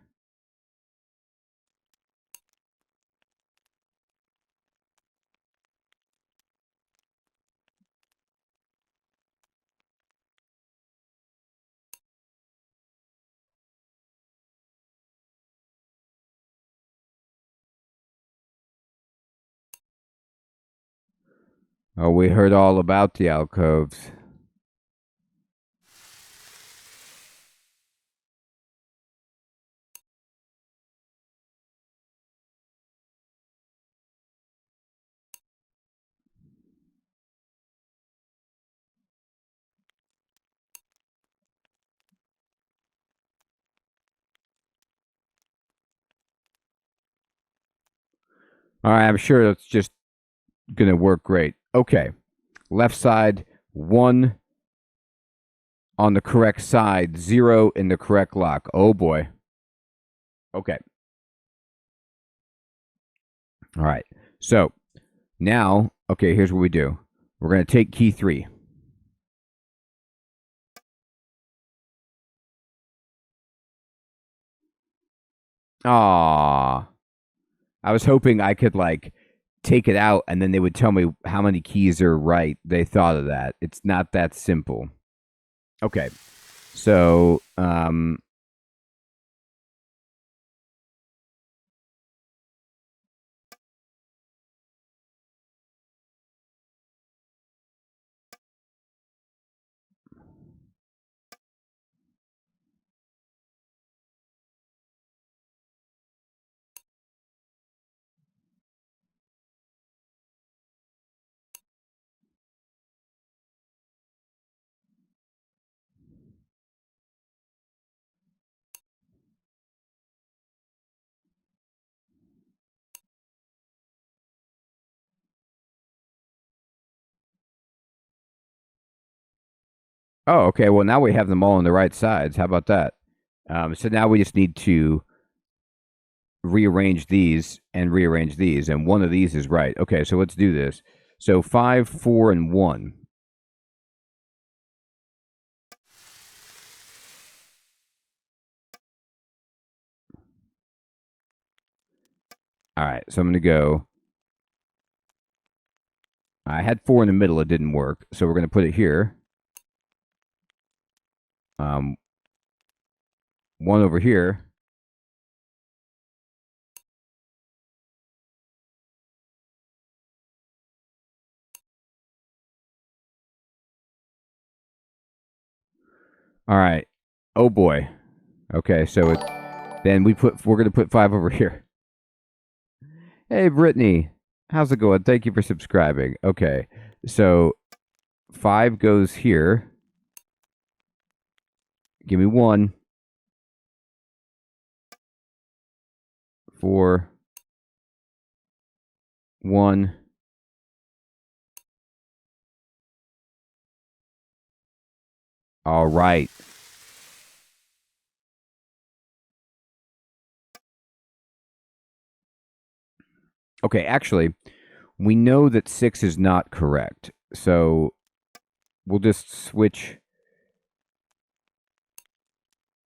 Oh, we heard all about the alcoves. All right, I'm sure it's just going to work great. Okay. Left side, 1 on the correct side, 0 in the correct lock. Oh, boy. Okay. All right. So now, okay, here's what we do. We're going to take key 3. Ah, I was hoping I could like take it out and then they would tell me how many keys are right. They thought of that. It's not that simple. Okay. So, oh, okay. Well, now we have them all on the right sides. How about that? So now we just need to rearrange these and rearrange these, and one of these is right. Okay, so let's do this. So 5, 4, and 1. All right, so I'm going to go. I had 4 in the middle. It didn't work. So we're going to put it here. 1 over here. All right. Oh boy. Okay, so then we're going to put 5 over here. Hey, Brittany. How's it going? Thank you for subscribing. Okay, so 5 goes here. Give me 1. 4. 1. All right. Okay, actually, we know that 6 is not correct. So we'll just switch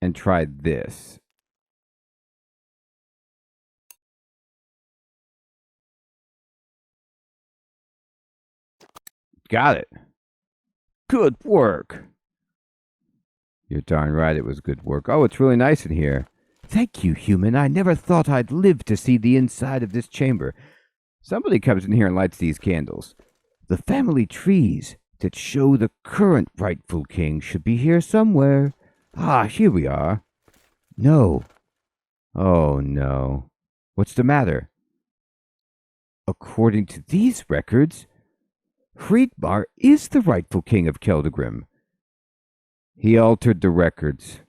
and try this. Got it. Good work. You're darn right it was good work. Oh, it's really nice in here. Thank you, human. I never thought I'd live to see the inside of this chamber. Somebody comes in here and lights these candles. The family trees that show the current rightful king should be here somewhere. Ah, here we are. No. Oh, no. What's the matter? According to these records, Hreidmar is the rightful king of Keldagrim. He altered the records.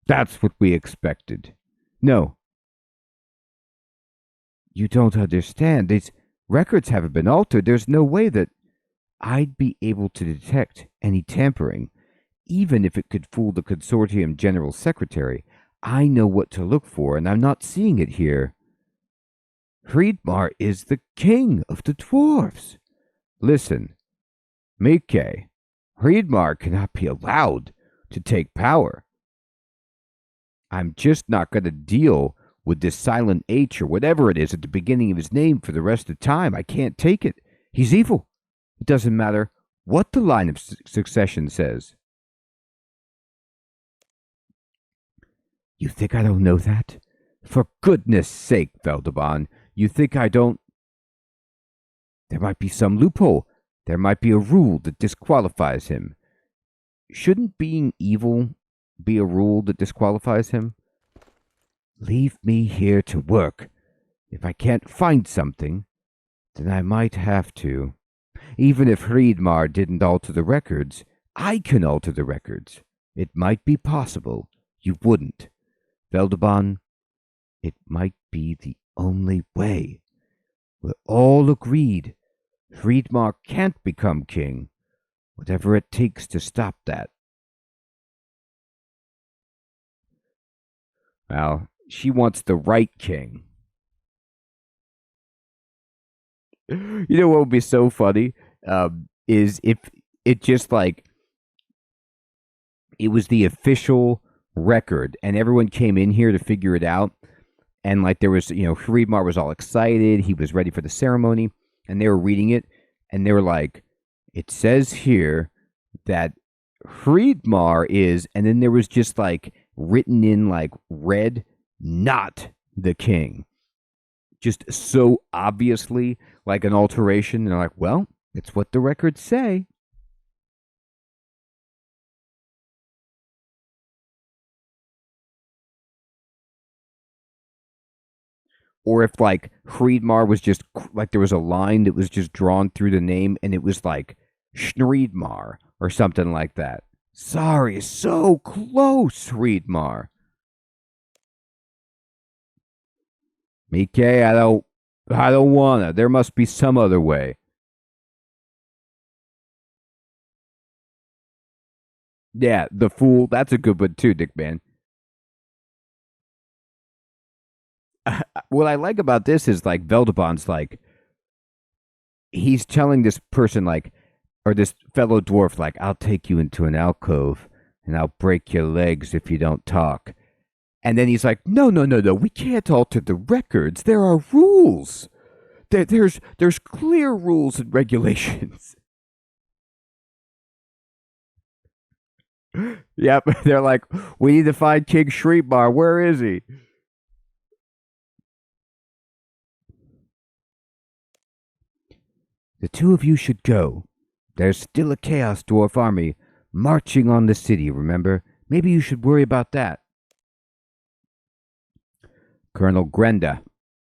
That's what we expected. No. You don't understand. These records haven't been altered. There's no way that I'd be able to detect any tampering, even if it could fool the Consortium General Secretary. I know what to look for, and I'm not seeing it here. Hreidmar is the king of the dwarves. Listen, Mike, Hreidmar cannot be allowed to take power. I'm just not going to deal with this silent H or whatever it is at the beginning of his name for the rest of the time. I can't take it. He's evil. It doesn't matter what the line of succession says. You think I don't know that? For goodness sake, Vabon, you think I don't? There might be some loophole. There might be a rule that disqualifies him. Shouldn't being evil be a rule that disqualifies him? Leave me here to work. If I can't find something, then I might have to. Even if Hreidmar didn't alter the records, I can alter the records. It might be possible. You wouldn't. Vabon, it might be the only way. We're all agreed. Hreidmar can't become king. Whatever it takes to stop that. Well, she wants the right king. You know what would be so funny? Is if it just like it was the official record and everyone came in here to figure it out And like there was, Hreidmar was all excited. He was ready for the ceremony, and they were reading it, and they were like, "It says here that Hreidmar is," and then there was just like written in like red, "not the king." Just so obviously like an alteration. And they're like, "Well, it's what the records say." Or if like Hreidmar was just like there was a line that was just drawn through the name and it was like Schneidmar or something like that. Sorry, so close, Hreidmar. Mike, I don't wanna. There must be some other way. Yeah, the fool. That's a good one too, Dick Man. What I like about this is like Veldebon's like he's telling this person like or this fellow dwarf like I'll take you into an alcove and I'll break your legs if you don't talk. And then he's like, no, no, no, no, we can't alter the records. There are rules. There's clear rules and regulations. Yep, they're like, we need to find King Shriekbar. Where is he? The two of you should go. There's still a Chaos Dwarf army marching on the city, remember? Maybe you should worry about that. Colonel Grenda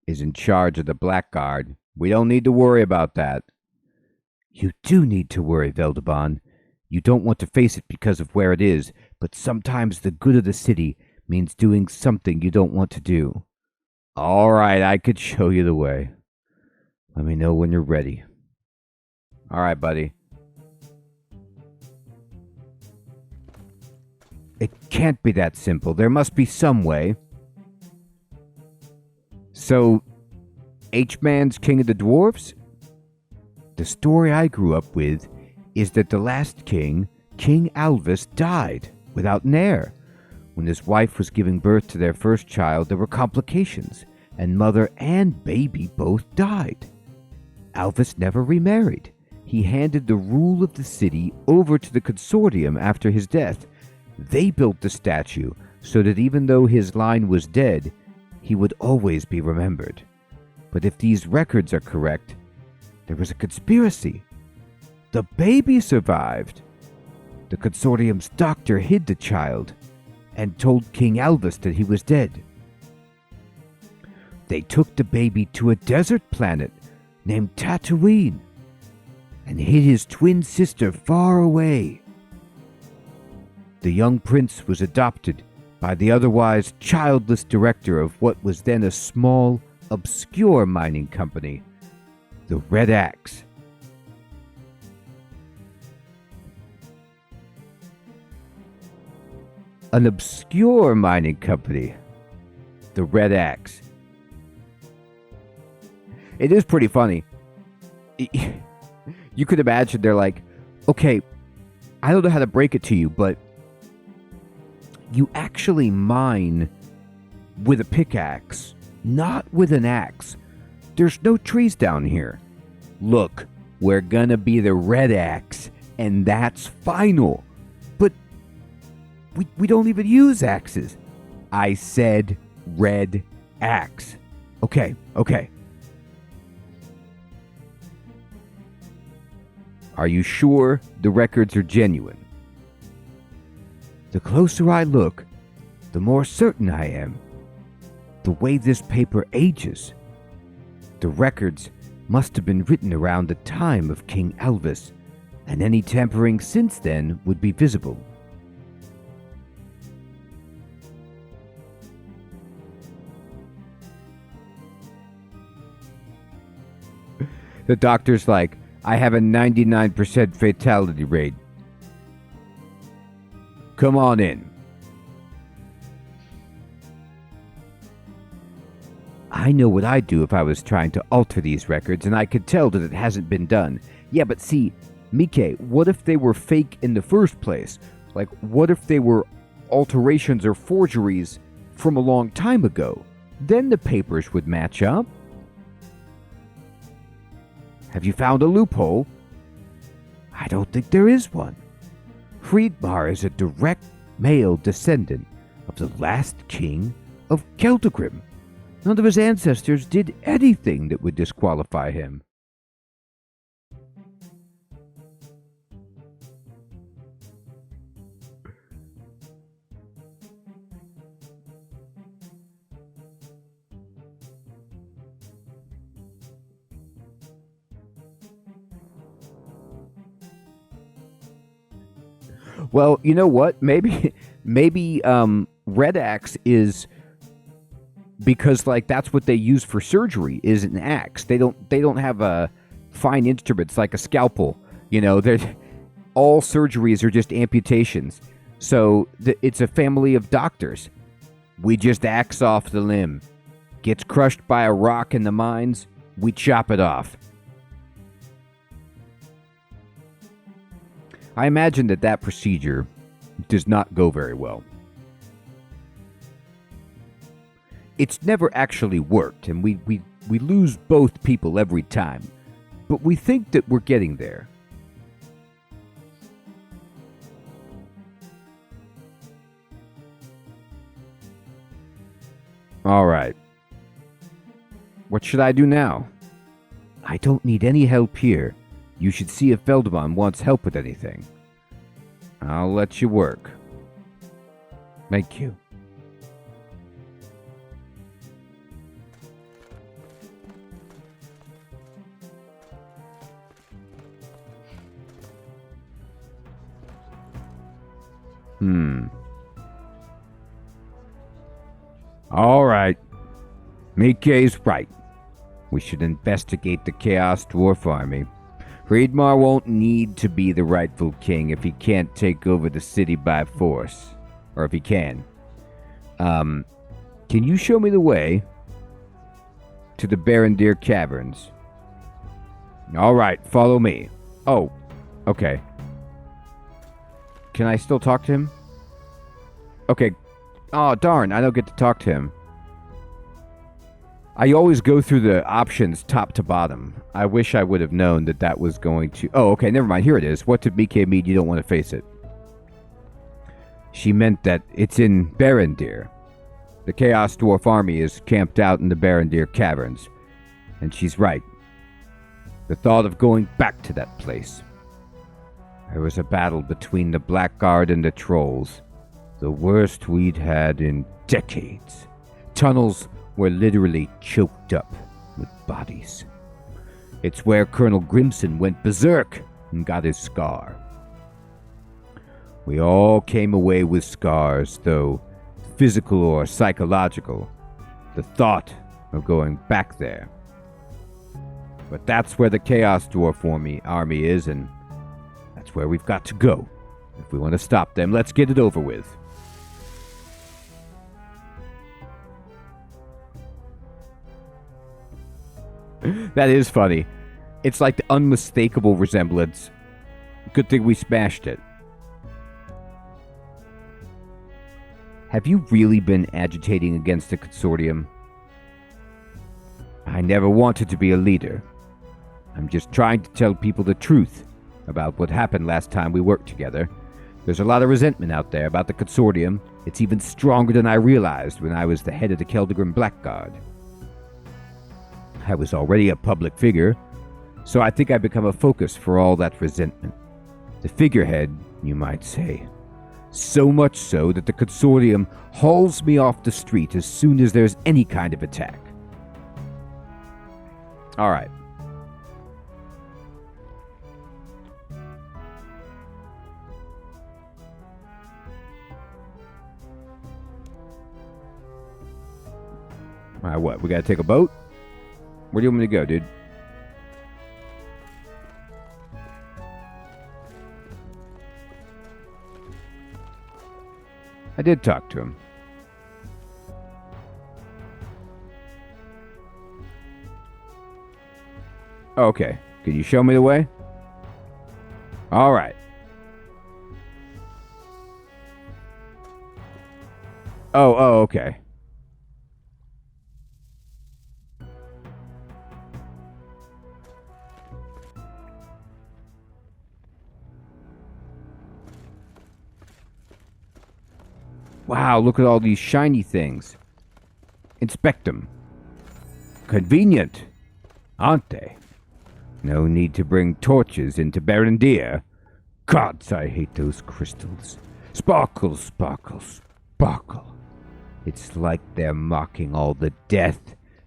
is in charge of the Blackguard. We don't need to worry about that. You do need to worry, Veldebon. You don't want to face it because of where it is, but sometimes the good of the city means doing something you don't want to do. All right, I could show you the way. Let me know when you're ready. All right, buddy. It can't be that simple. There must be some way. So, H-Man's king of the dwarves? The story I grew up with is that the last king, King Alvis, died without an heir. When his wife was giving birth to their first child, there were complications, and mother and baby both died. Alvis never remarried. He handed the rule of the city over to the Consortium after his death. They built the statue so that even though his line was dead, he would always be remembered. But if these records are correct, there was a conspiracy. The baby survived. The Consortium's doctor hid the child and told King Alvis that he was dead. They took the baby to a desert planet named Tatooine and hid his twin sister far away. The young prince was adopted by the otherwise childless director of what was then a small, obscure mining company, the Red Axe. An obscure mining company, the Red Axe. It is pretty funny. You could imagine they're like, okay, I don't know how to break it to you, but you actually mine with a pickaxe, not with an axe. There's no trees down here. Look, we're gonna be the Red Axe, and that's final. But we don't even use axes. I said Red Axe. Okay. Are you sure the records are genuine? The closer I look, the more certain I am. The way this paper ages. The records must have been written around the time of King Alvis, and any tampering since then would be visible. The doctor's like, I have a 99% fatality rate. Come on in. I know what I'd do if I was trying to alter these records, and I could tell that it hasn't been done. Yeah, but see, Mike, what if they were fake in the first place? Like, what if they were alterations or forgeries from a long time ago? Then the papers would match up. Have you found a loophole? I don't think there is one. Friedmar is a direct male descendant of the last king of Celtigrim. None of his ancestors did anything that would disqualify him. Well, you know what? Maybe Red Axe is because like that's what they use for surgery is an axe. They don't have a fine instruments like a scalpel. You know, all surgeries are just amputations. So it's a family of doctors. We just axe off the limb. Gets crushed by a rock in the mines, we chop it off. I imagine that procedure does not go very well. It's never actually worked, and we lose both people every time. But we think that we're getting there. All right. What should I do now? I don't need any help here. You should see if Vabon wants help with anything. I'll let you work. Thank you. All right. Mike's right. We should investigate the Chaos Dwarf Army. Friedmar won't need to be the rightful king if he can't take over the city by force. Or if he can. Can you show me the way to the Barend-Deere caverns? Alright, follow me. Oh, okay. Can I still talk to him? Okay. Oh, darn, I don't get to talk to him. I always go through the options top to bottom. I wish I would have known that was going to... Oh, okay, never mind. Here it is. What did Mike mean? You don't want to face it. She meant that it's in Barend-Deere. The Chaos Dwarf army is camped out in the Barend-Deere caverns. And she's right. The thought of going back to that place. There was a battle between the Blackguard and the Trolls. The worst we'd had in decades. Tunnels were literally choked up with bodies. It's where Colonel Grimson went berserk and got his scar. We all came away with scars, though physical or psychological. The thought of going back there. But that's where the Chaos Dwarf army is, and that's where we've got to go. If we want to stop them, let's get it over with. That is funny. It's like the unmistakable resemblance. Good thing we smashed it. Have you really been agitating against the Consortium? I never wanted to be a leader. I'm just trying to tell people the truth about what happened last time we worked together. There's a lot of resentment out there about the Consortium. It's even stronger than I realized when I was the head of the Celtigrim Blackguard. I was already a public figure, so I think I've become a focus for all that resentment. The figurehead, you might say. So much so that the Consortium hauls me off the street as soon as there's any kind of attack. Alright. Alright, what? We gotta take a boat? Where do you want me to go, dude? I did talk to him. Okay. Can you show me the way? All right. Oh, okay. Wow, look at all these shiny things. Inspect them. Convenient, aren't they? No need to bring torches into Barend-Deere. Gods, I hate those crystals. Sparkle, sparkle, sparkle. It's like they're mocking all the death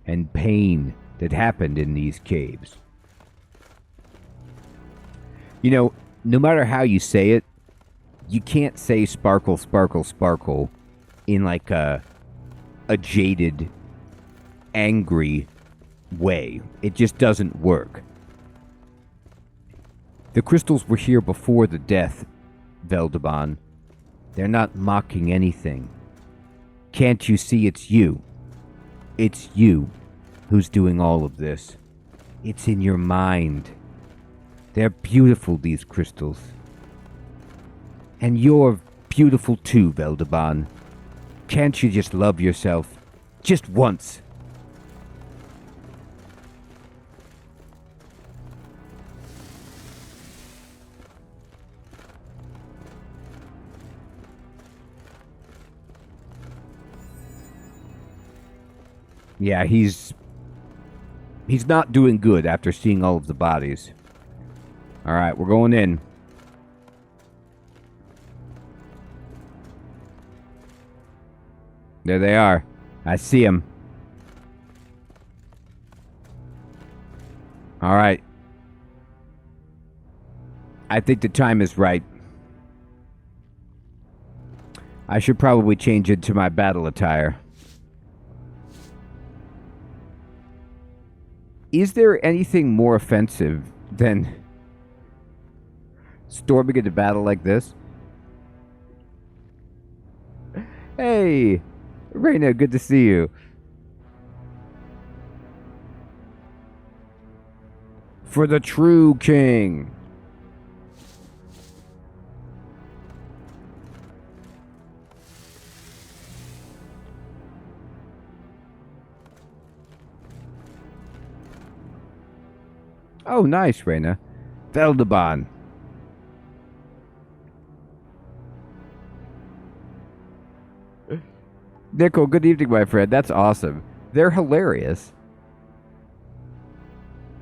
and pain that happened in these caves. You know, no matter how you say it, you can't say sparkle, sparkle, sparkle in like a jaded, angry way. It just doesn't work. The crystals were here before the death, Vabon. They're not mocking anything. Can't you see it's you? It's you who's doing all of this. It's in your mind. They're beautiful, these crystals. And you're beautiful too, Vabon. Can't you just love yourself? Just once. Yeah, he's not doing good after seeing all of the bodies. Alright, we're going in. There they are. I see them. Alright. I think the time is right. I should probably change into my battle attire. Is there anything more offensive than storming into battle like this? Hey, Reyna, good to see you. For the true king. Oh, nice, Reyna. Vabon. Nickel, good evening, my friend. That's awesome. They're hilarious.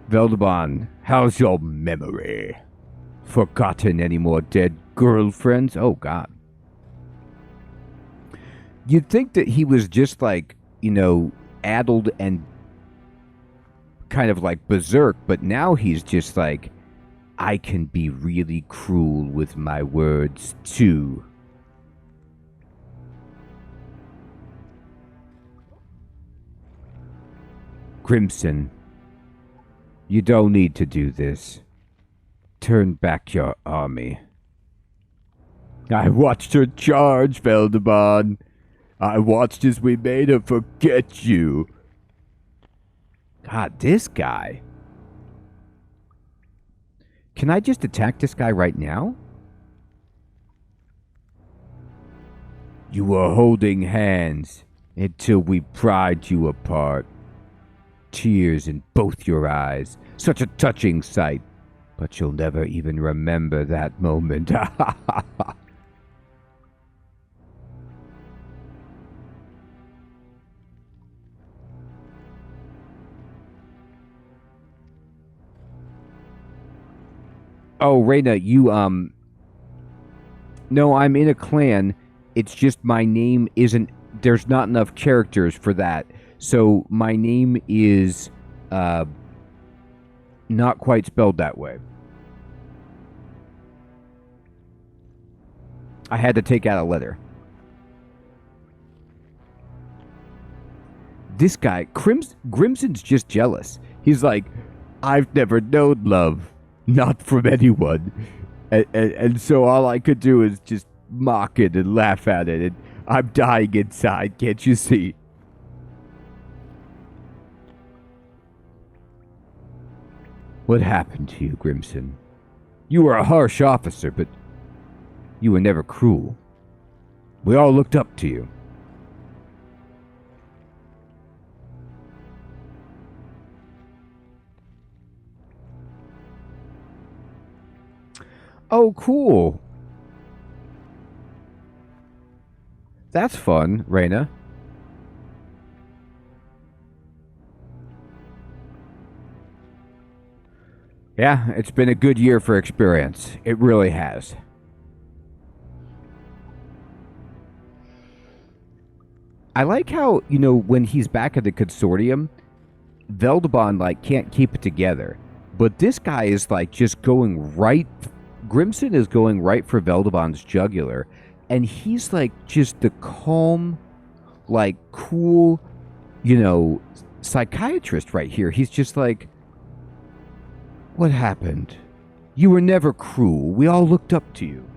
Vabon, how's your memory? Forgotten any more dead girlfriends? Oh, God. You'd think that he was just like, you know, addled and kind of like berserk, but now he's just like, I can be really cruel with my words too. Crimson, you don't need to do this. Turn back your army. I watched her charge, Vabon. I watched as we made her forget you. God, this guy. Can I just attack this guy right now? You were holding hands until we pried you apart. Tears in both your eyes. Such a touching sight. But you'll never even remember that moment. Oh, Reyna, you, no, I'm in a clan. It's just my name isn't, there's not enough characters for that. So my name is, not quite spelled that way. I had to take out a letter. This guy, Grimson's just jealous. He's like, I've never known love. Not from anyone. And so all I could do is just mock it and laugh at it. And I'm dying inside, can't you see? What happened to you, Grimson? You were a harsh officer, but you were never cruel. We all looked up to you. Oh, cool. That's fun, Reyna. Yeah, it's been a good year for experience. It really has. I like how, when he's back at the Consortium, Vabon, like, can't keep it together. But this guy is, like, just going right... Grimson is going right for Vabon's jugular. And he's, like, just the calm, like, cool, psychiatrist right here. He's just like, what happened? You were never cruel. We all looked up to you.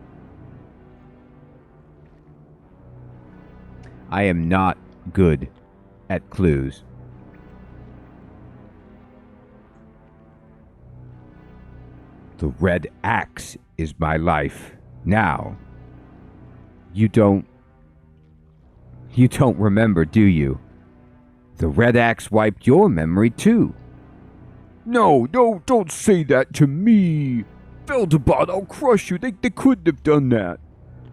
I am not good at clues. The red axe is my life. Now, you don't remember, do you? The red axe wiped your memory too. No, don't say that to me. Vabon, I'll crush you. They couldn't have done that.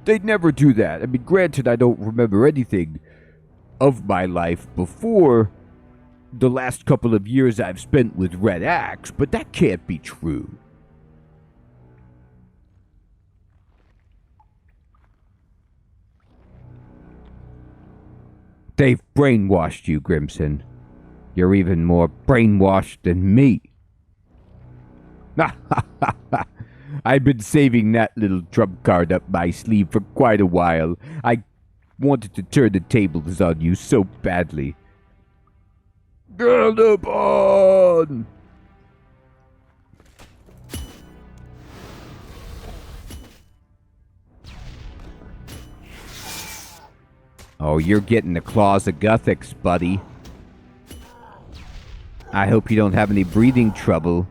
They'd never do that. I mean, granted, I don't remember anything of my life before the last couple of years I've spent with Red Axe, but that can't be true. They've brainwashed you, Grimson. You're even more brainwashed than me. I've been saving that little trump card up my sleeve for quite a while. I wanted to turn the tables on you so badly. Vabon! Oh, you're getting the claws of Guthix, buddy. I hope you don't have any breathing trouble.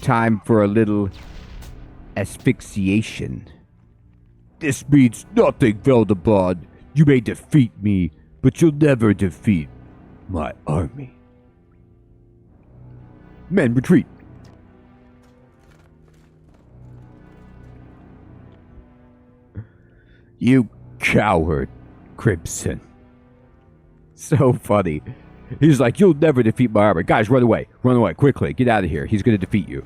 Time for a little asphyxiation. This means nothing, Vabon. You may defeat me, but you'll never defeat my army. Men, retreat. You coward, Crimson. So funny. He's like, you'll never defeat my army. Guys, run away. Run away, quickly. Get out of here. He's going to defeat you.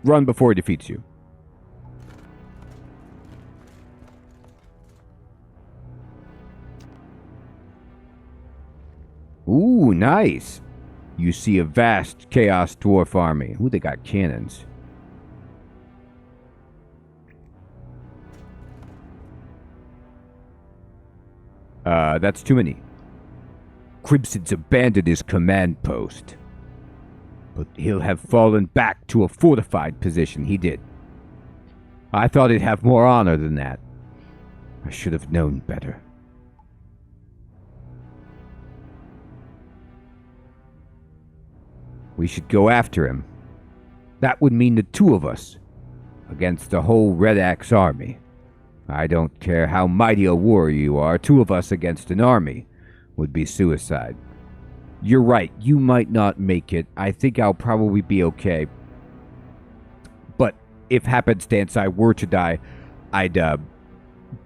Run before he defeats you. Ooh, nice. You see a vast Chaos Dwarf army. Ooh, they got cannons. That's too many. Crimson's abandoned his command post. But he'll have fallen back to a fortified position. He did. I thought he'd have more honor than that. I should have known better. We should go after him. That would mean the two of us against the whole Red Axe army. I don't care how mighty a warrior you are, two of us against an army would be suicide. You're right, you might not make it. I think I'll probably be okay. But if happenstance I were to die, I'd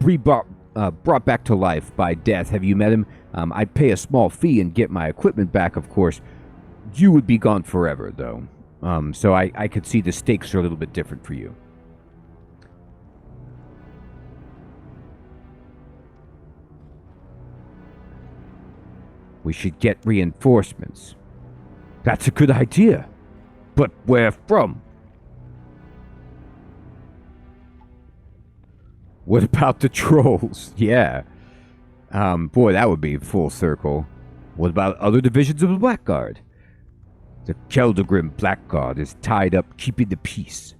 be brought back to life by death. Have you met him? I'd pay a small fee and get my equipment back, of course. You would be gone forever, though. So I could see the stakes are a little bit different for you. We should get reinforcements. That's a good idea. But where from? What about the trolls? Yeah. Boy, that would be full circle. What about other divisions of the Blackguard? The Keldagrim Blackguard is tied up keeping the peace,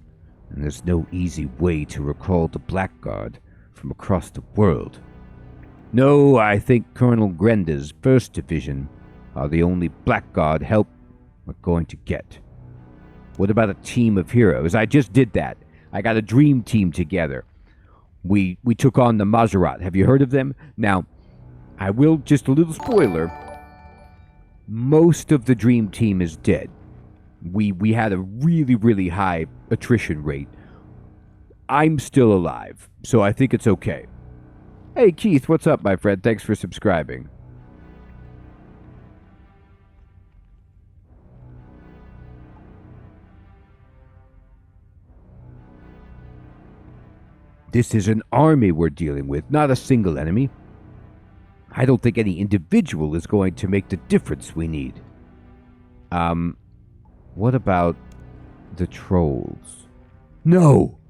and there's no easy way to recall the Blackguard from across the world. No, I think Colonel Grenda's 1st Division are the only Blackguard help we're going to get. What about a team of heroes? I just did that. I got a dream team together. We took on the Mazerat. Have you heard of them? Now, I will, just a little spoiler, most of the dream team is dead. We had a really, really high attrition rate. I'm still alive, so I think it's okay. Hey, Keith, what's up, my friend? Thanks for subscribing. This is an army we're dealing with, not a single enemy. I don't think any individual is going to make the difference we need. What about the trolls? No!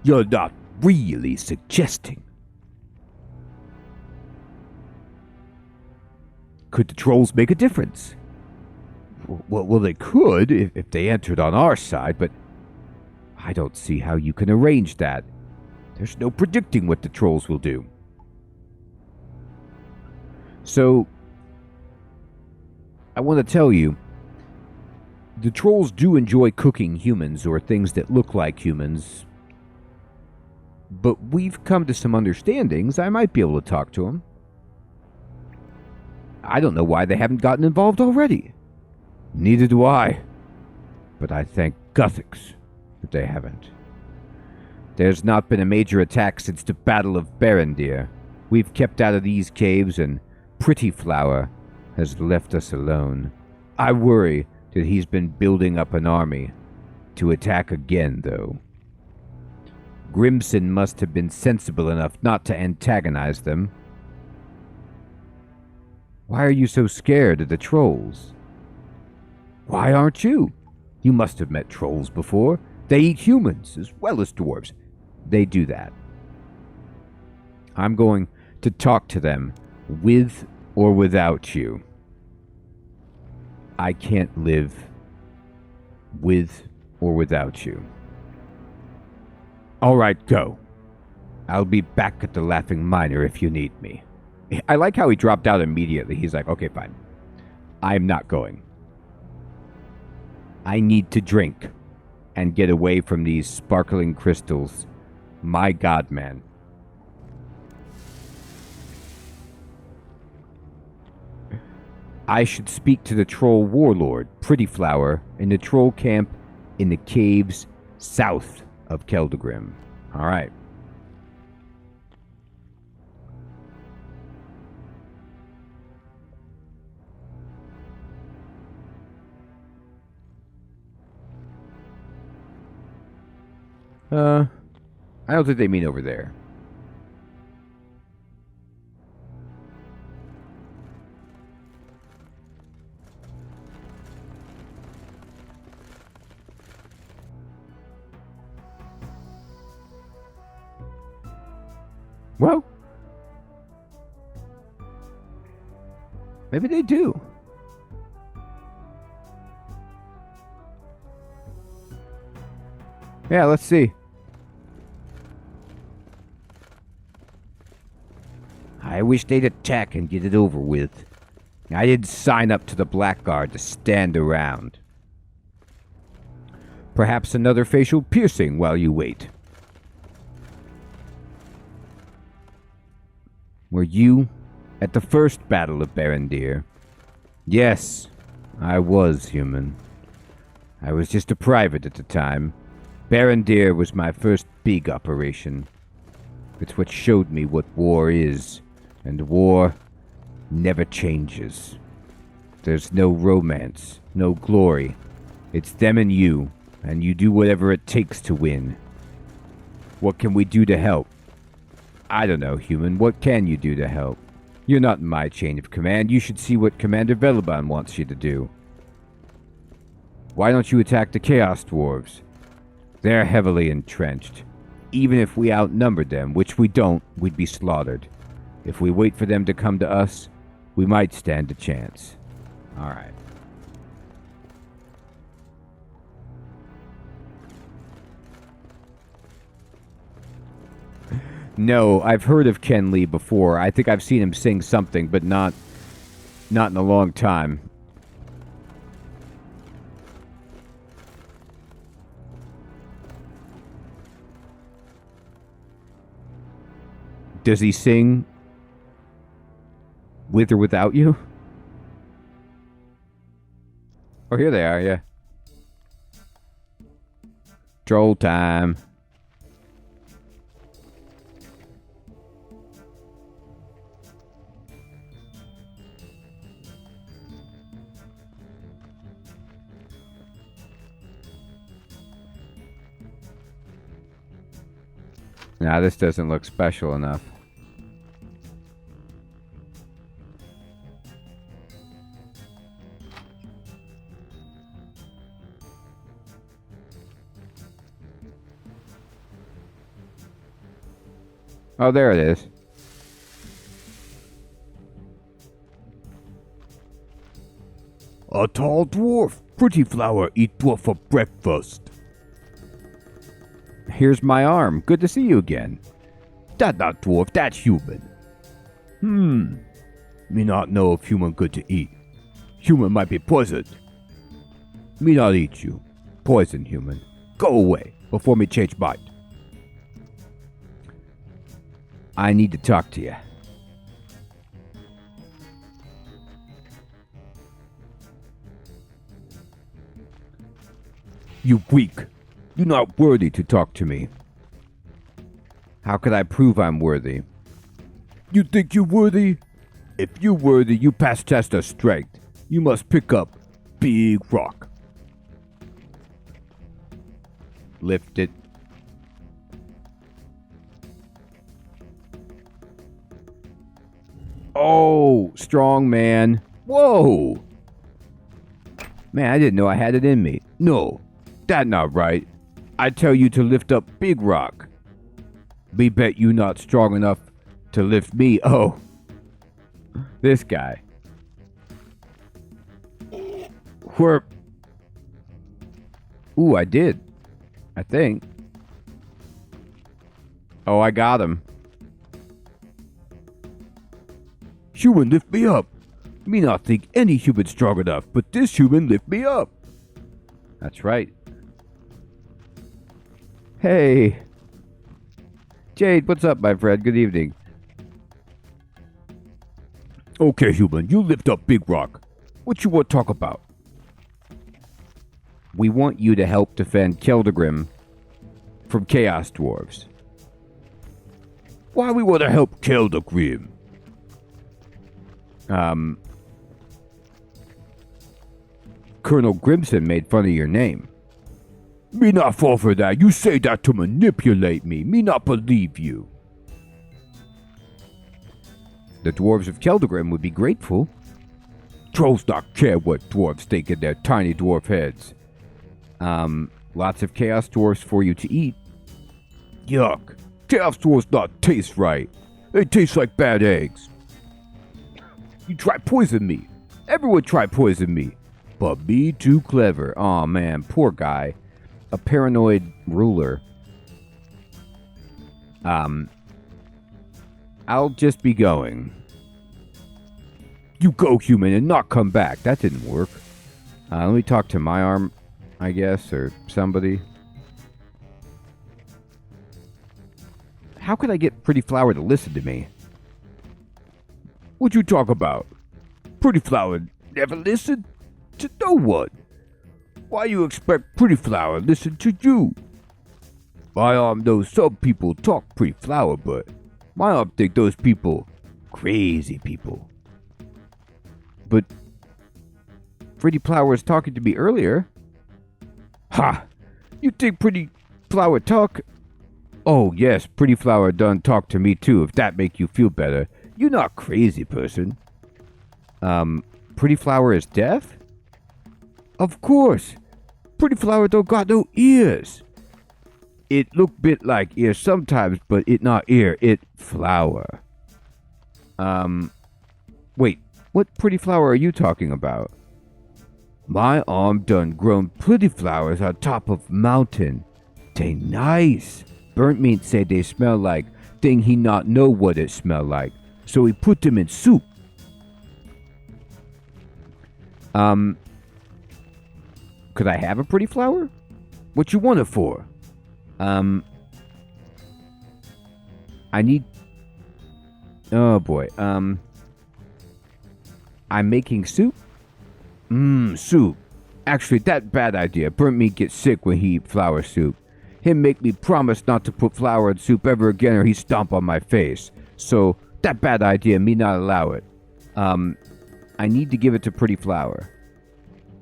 You're not really suggesting. Could the trolls make a difference? Well, they could if they entered on our side, but I don't see how you can arrange that. There's no predicting what the trolls will do. So, I want to tell you, the trolls do enjoy cooking humans or things that look like humans, but we've come to some understandings. I might be able to talk to them. I don't know why they haven't gotten involved already. Neither do I. But I thank Guthix that they haven't. There's not been a major attack since the Battle of Barend-Deere. We've kept out of these caves, and Pretty Flower has left us alone. I worry that he's been building up an army to attack again, though. Grimson must have been sensible enough not to antagonize them. Why are you so scared of the trolls? Why aren't you? You must have met trolls before. They eat humans as well as dwarves. They do that. I'm going to talk to them with or without you. I can't live with or without you. All right, go. I'll be back at the Laughing Miner if you need me. I like how he dropped out immediately. He's like, okay, fine. I'm not going. I need to drink and get away from these sparkling crystals. My God, man. I should speak to the troll warlord, Pretty Flower, in the troll camp in the caves south of Keldagrim. All right. I don't think they mean over there. Well, maybe they do. Yeah, let's see. I wish they'd attack and get it over with. I didn't sign up to the Blackguard to stand around. Perhaps another facial piercing while you wait. Were you at the first battle of Barend-Deere? Yes, I was human. I was just a private at the time. Barend-Deere was my first big operation. It's what showed me what war is, and war never changes. There's no romance, no glory. It's them and you do whatever it takes to win. What can we do to help? I don't know, human. What can you do to help? You're not in my chain of command. You should see what Commander Vabon wants you to do. Why don't you attack the Chaos Dwarves? They're heavily entrenched. Even if we outnumbered them, which we don't, we'd be slaughtered. If we wait for them to come to us, we might stand a chance. Alright. No, I've heard of Ken Lee before. I think I've seen him sing something, but not in a long time. Does he sing with or without you? Oh, here they are, yeah. Troll time. Nah, this doesn't look special enough. Oh, there it is. A tall dwarf. Pretty flower eat dwarf for breakfast. Here's my arm. Good to see you again. That not dwarf, that's human. Me not know if human good to eat. Human might be poisoned. Me not eat you. Poison human. Go away before me change mind. I need to talk to you. You weak. You not worthy to talk to me. How could I prove I'm worthy? You think you worthy? If you worthy, you pass test of strength. You must pick up big rock. Lift it. Oh, strong man. Whoa. Man, I didn't know I had it in me. No, that not right. I tell you to lift up big rock. Me bet you not strong enough to lift me. Oh, this guy. Where? Ooh, I did. I think. Oh, I got him. Human lift me up. Me not think any human strong enough, but this human lift me up. That's right. Hey. Jade, what's up, my friend? Good evening. Okay, human, you lift up big rock. What you want to talk about? We want you to help defend Keldagrim from Chaos Dwarves. Why we want to help Keldagrim? Colonel Grimson made fun of your name. Me not fall for that. You say that to manipulate me. Me not believe you. The dwarves of Keldagrim would be grateful. Trolls not care what dwarves think in their tiny dwarf heads. Lots of chaos dwarves for you to eat. Yuck. Chaos dwarves not taste right. They taste like bad eggs. You try poison me. Everyone try poison me. But me too clever. Aw, man, poor guy. A paranoid ruler. I'll just be going. You go, human, and not come back. That didn't work. Let me talk to my arm, I guess, or somebody. How could I get Pretty Flower to listen to me? What you talk about? Pretty Flower never listen to no one. Why you expect Pretty Flower listen to you? My arm knows some people talk Pretty Flower, but my arm think those people crazy people. But Pretty Flower was talking to me earlier. Ha! You think Pretty Flower talk? Oh yes, Pretty Flower done talk to me too, if that make you feel better. You not crazy person. Pretty Flower is deaf? Of course. Pretty Flower don't got no ears. It look bit like ear sometimes, but it not ear, it flower. Wait, what Pretty Flower are you talking about? My arm done grown pretty flowers on top of mountain. They nice. Burnt meat say they smell like thing he not know what it smell like. So he put them in soup. Could I have a Pretty Flower? What you want it for? I need... Oh boy, I'm making soup? Soup. Actually, that bad idea. Burnt meat gets sick when he eat flour soup. Him make me promise not to put flour in soup ever again or he stomp on my face. So, that bad idea, me not allow it. I need to give it to Pretty Flower.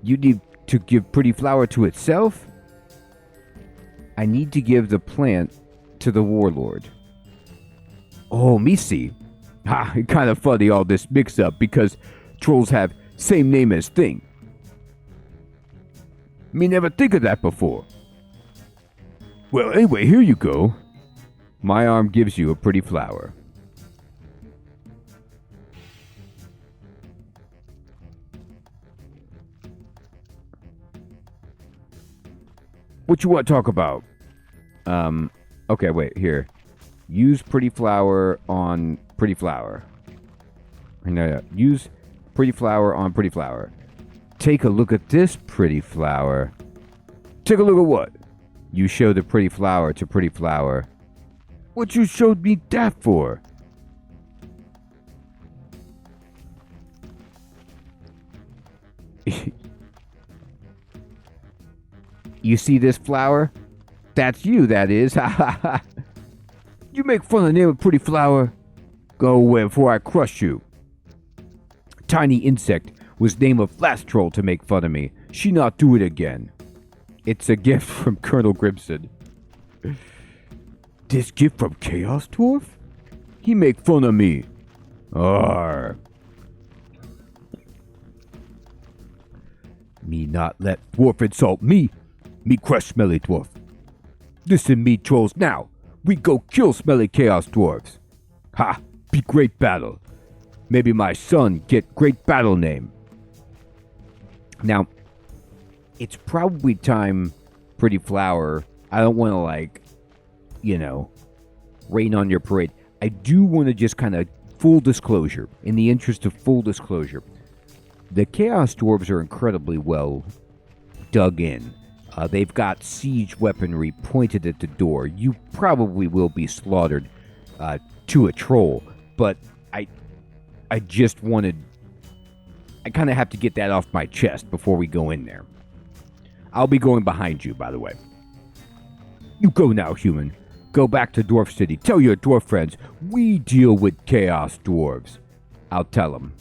You need to give Pretty Flower to itself? I need to give the plant to the warlord. Oh, me see. Ha, kind of funny all this mix-up because trolls have same name as thing. Me never think of that before. Well, anyway, here you go. My arm gives you a pretty flower. What you want to talk about? Okay, wait, here. Use pretty flower on pretty flower. No, use pretty flower on pretty flower. Take a look at this pretty flower. Take a look at what? You show the pretty flower to pretty flower. What you showed me that for? You see this flower? That's you, that is. Ha ha ha. You make fun of the name of pretty flower? Go away before I crush you. Tiny insect was name of last troll to make fun of me. She not do it again. It's a gift from Colonel Grimson. This gift from Chaos Dwarf? He make fun of me. Arr. Me not let dwarf insult me. Me crush smelly dwarf. Listen me trolls now. We go kill smelly chaos dwarves. Ha! Be great battle. Maybe my son get great battle name. Now, it's probably time, pretty flower. I don't want to rain on your parade. I do want to just kind of full disclosure, in the interest of full disclosure. The Chaos Dwarves are incredibly well dug in. They've got siege weaponry pointed at the door. You probably will be slaughtered to a troll, but I just wanted... I kind of have to get that off my chest before we go in there. I'll be going behind you, by the way. You go now, human. Go back to Dwarf City. Tell your dwarf friends, we deal with Chaos Dwarves. I'll tell them.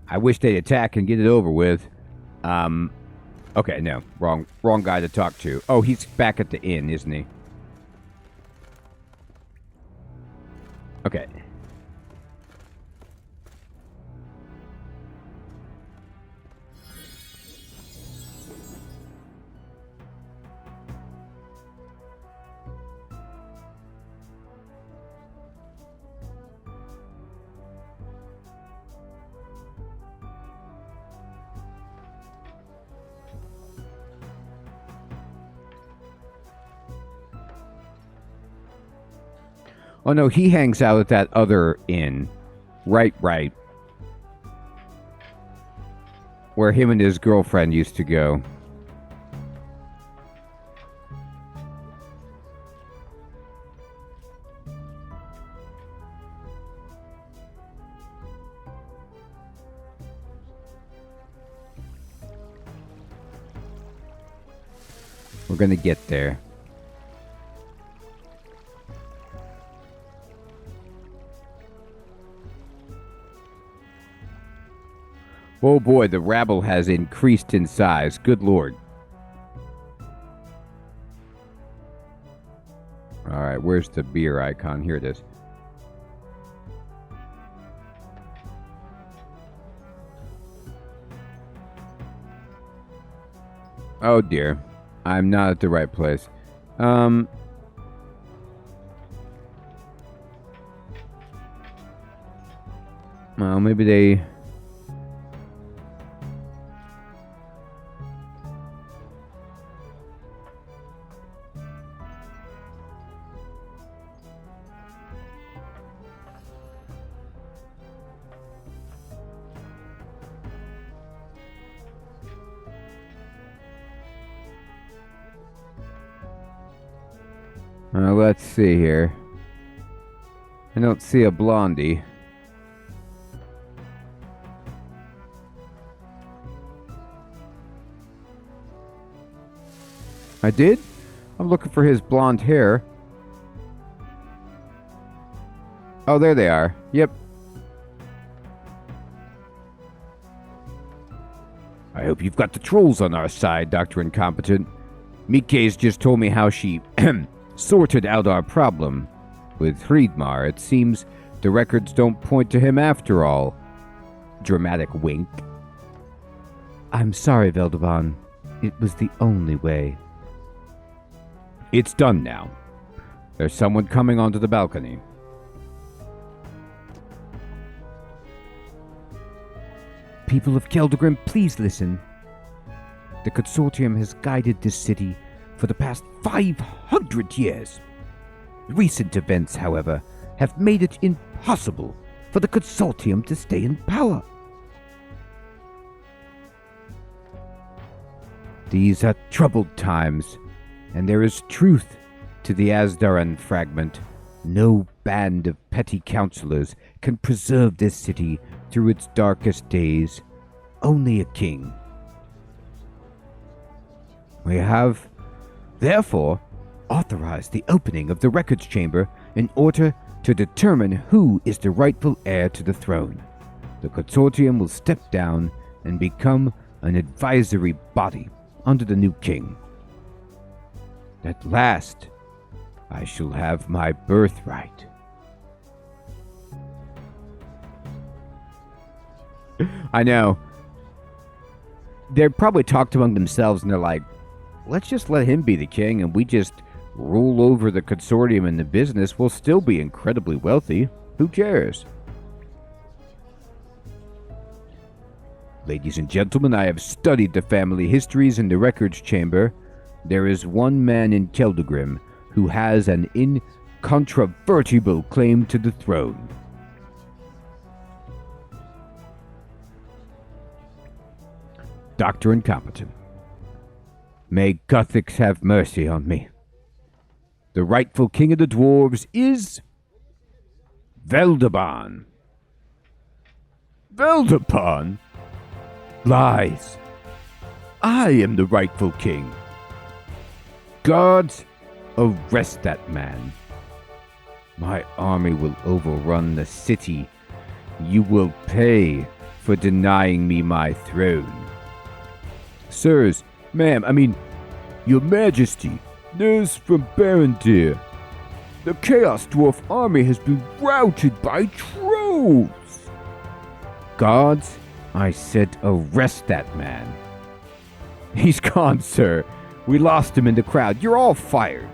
I wish they'd attack and get it over with. Okay, no. Wrong guy to talk to. Oh, he's back at the inn, isn't he? Okay. Oh, no, he hangs out at that other inn. Right. Where him and his girlfriend used to go. We're gonna get there. Oh boy, the rabble has increased in size. Good lord. Alright, where's the beer icon? Here it is. Oh dear. I'm not at the right place. Well, maybe they... let's see here. I don't see a blondie. I did? I'm looking for his blonde hair. Oh, there they are. Yep. I hope you've got the trolls on our side, Dr. Incompetent. Mike's just told me how she sorted out our problem with Hriedmar. It seems the records don't point to him after all. Dramatic wink. I'm sorry, Vabon. It was the only way. It's done now. There's someone coming onto the balcony. People of Keldegrim, please listen. The Consortium has guided this city for the past 500 years. Recent events, however, have made it impossible for the Consortium to stay in power. These are troubled times, and there is truth to the Azdaran fragment. No band of petty counselors can preserve this city through its darkest days. Only a king. We have, therefore, authorized the opening of the records chamber in order to determine who is the rightful heir to the throne. The Consortium will step down and become an advisory body under the new king. At last, I shall have my birthright. I know. They probably talked among themselves and they're like, let's just let him be the king and we just rule over the Consortium and the business. We'll still be incredibly wealthy. Who cares? Ladies and gentlemen, I have studied the family histories in the records chamber. There is one man in Keldegrim who has an incontrovertible claim to the throne. Dr. Incompetent. May Guthix have mercy on me. The rightful king of the dwarves is Vabon. Vabon? Lies. I am the rightful king. Guards, arrest that man. My army will overrun the city. You will pay for denying me my throne. Sirs, ma'am, Your Majesty, news from Barend-Deere. The Chaos Dwarf army has been routed by trolls. Guards, I said arrest that man. He's gone, sir. We lost him in the crowd. You're all fired.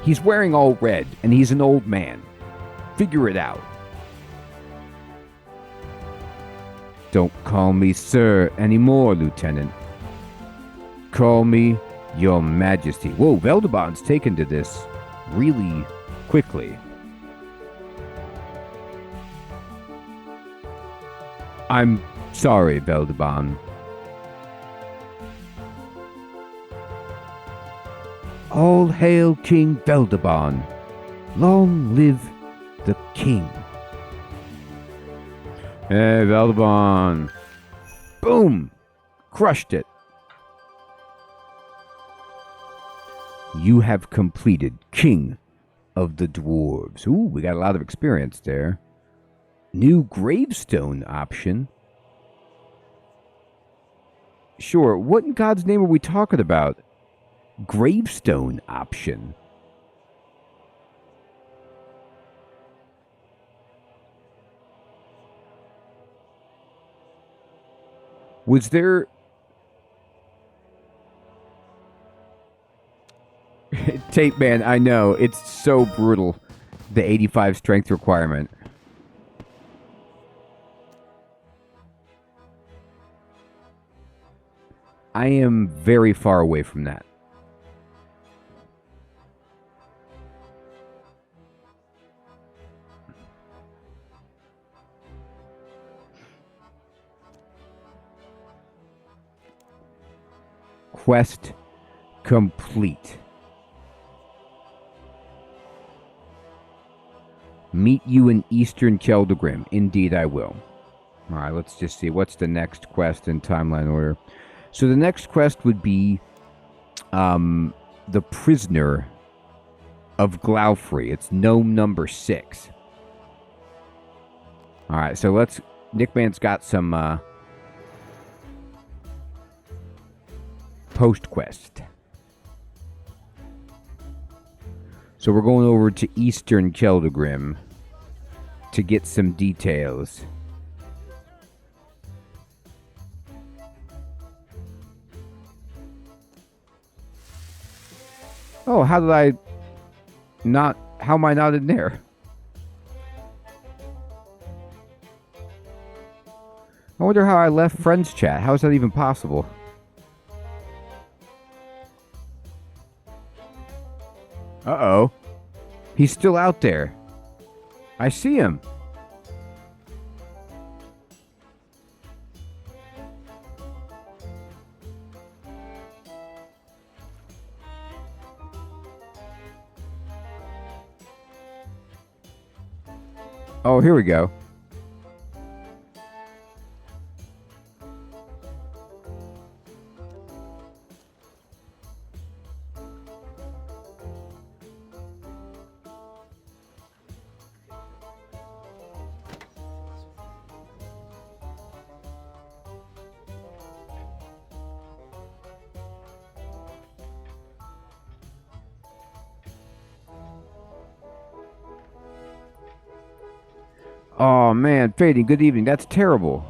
He's wearing all red, and he's an old man. Figure it out. Don't call me sir anymore, Lieutenant. Call me Your Majesty. Whoa, Vabon's taken to this really quickly. I'm sorry, Vabon. All hail King Vabon. Long live the king. Hey, Vabon. Boom! Crushed it. You have completed King of the Dwarves. Ooh, we got a lot of experience there. New gravestone option. Sure, what in God's name are we talking about? Gravestone option. Was there... Tape man, I know. It's so brutal. The 85 strength requirement. I am very far away from that. Quest complete. Meet you in Eastern Keldegrim. Indeed, I will. Alright, let's just see. What's the next quest in timeline order? So the next quest would be the prisoner of Glaufrey. It's gnome number 6. Alright, so let's... Nickman's got some, post-quest. So we're going over to Eastern Keldagrim to get some details. Oh, how did I not... How am I not in there? I wonder how I left friends chat. How is that even possible? Uh-oh. He's still out there. I see him. Oh, here we go. Oh, man, Fading, good evening. That's terrible.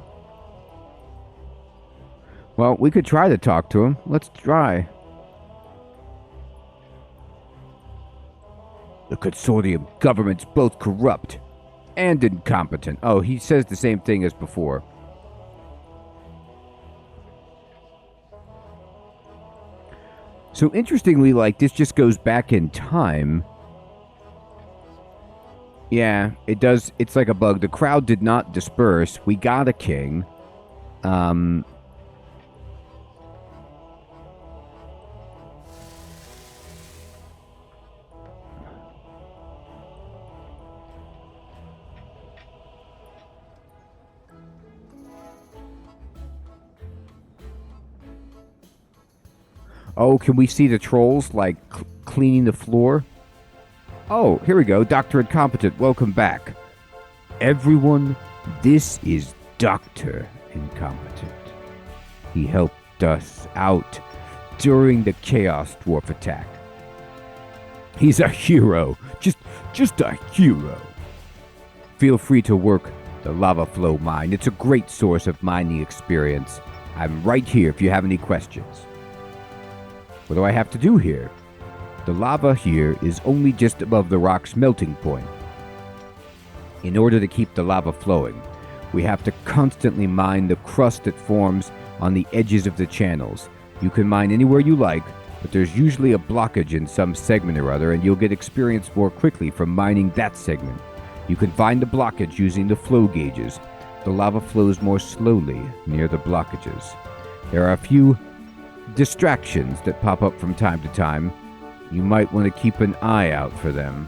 Well, we could try to talk to him. Let's try. The Consortium government's both corrupt and incompetent. Oh, he says the same thing as before. So interestingly, like, this just goes back in time. Yeah, it does. It's like a bug. The crowd did not disperse. We got a king. Oh, can we see the trolls, like, cleaning the floor? Oh, here we go. Dr. Incompetent, welcome back. Everyone, this is Dr. Incompetent. He helped us out during the Chaos Dwarf attack. He's a hero. Just a hero. Feel free to work the lava flow mine. It's a great source of mining experience. I'm right here if you have any questions. What do I have to do here? The lava here is only just above the rock's melting point. In order to keep the lava flowing, we have to constantly mine the crust that forms on the edges of the channels. You can mine anywhere you like, but there's usually a blockage in some segment or other, and you'll get experience more quickly from mining that segment. You can find the blockage using the flow gauges. The lava flows more slowly near the blockages. There are a few distractions that pop up from time to time. You might want to keep an eye out for them.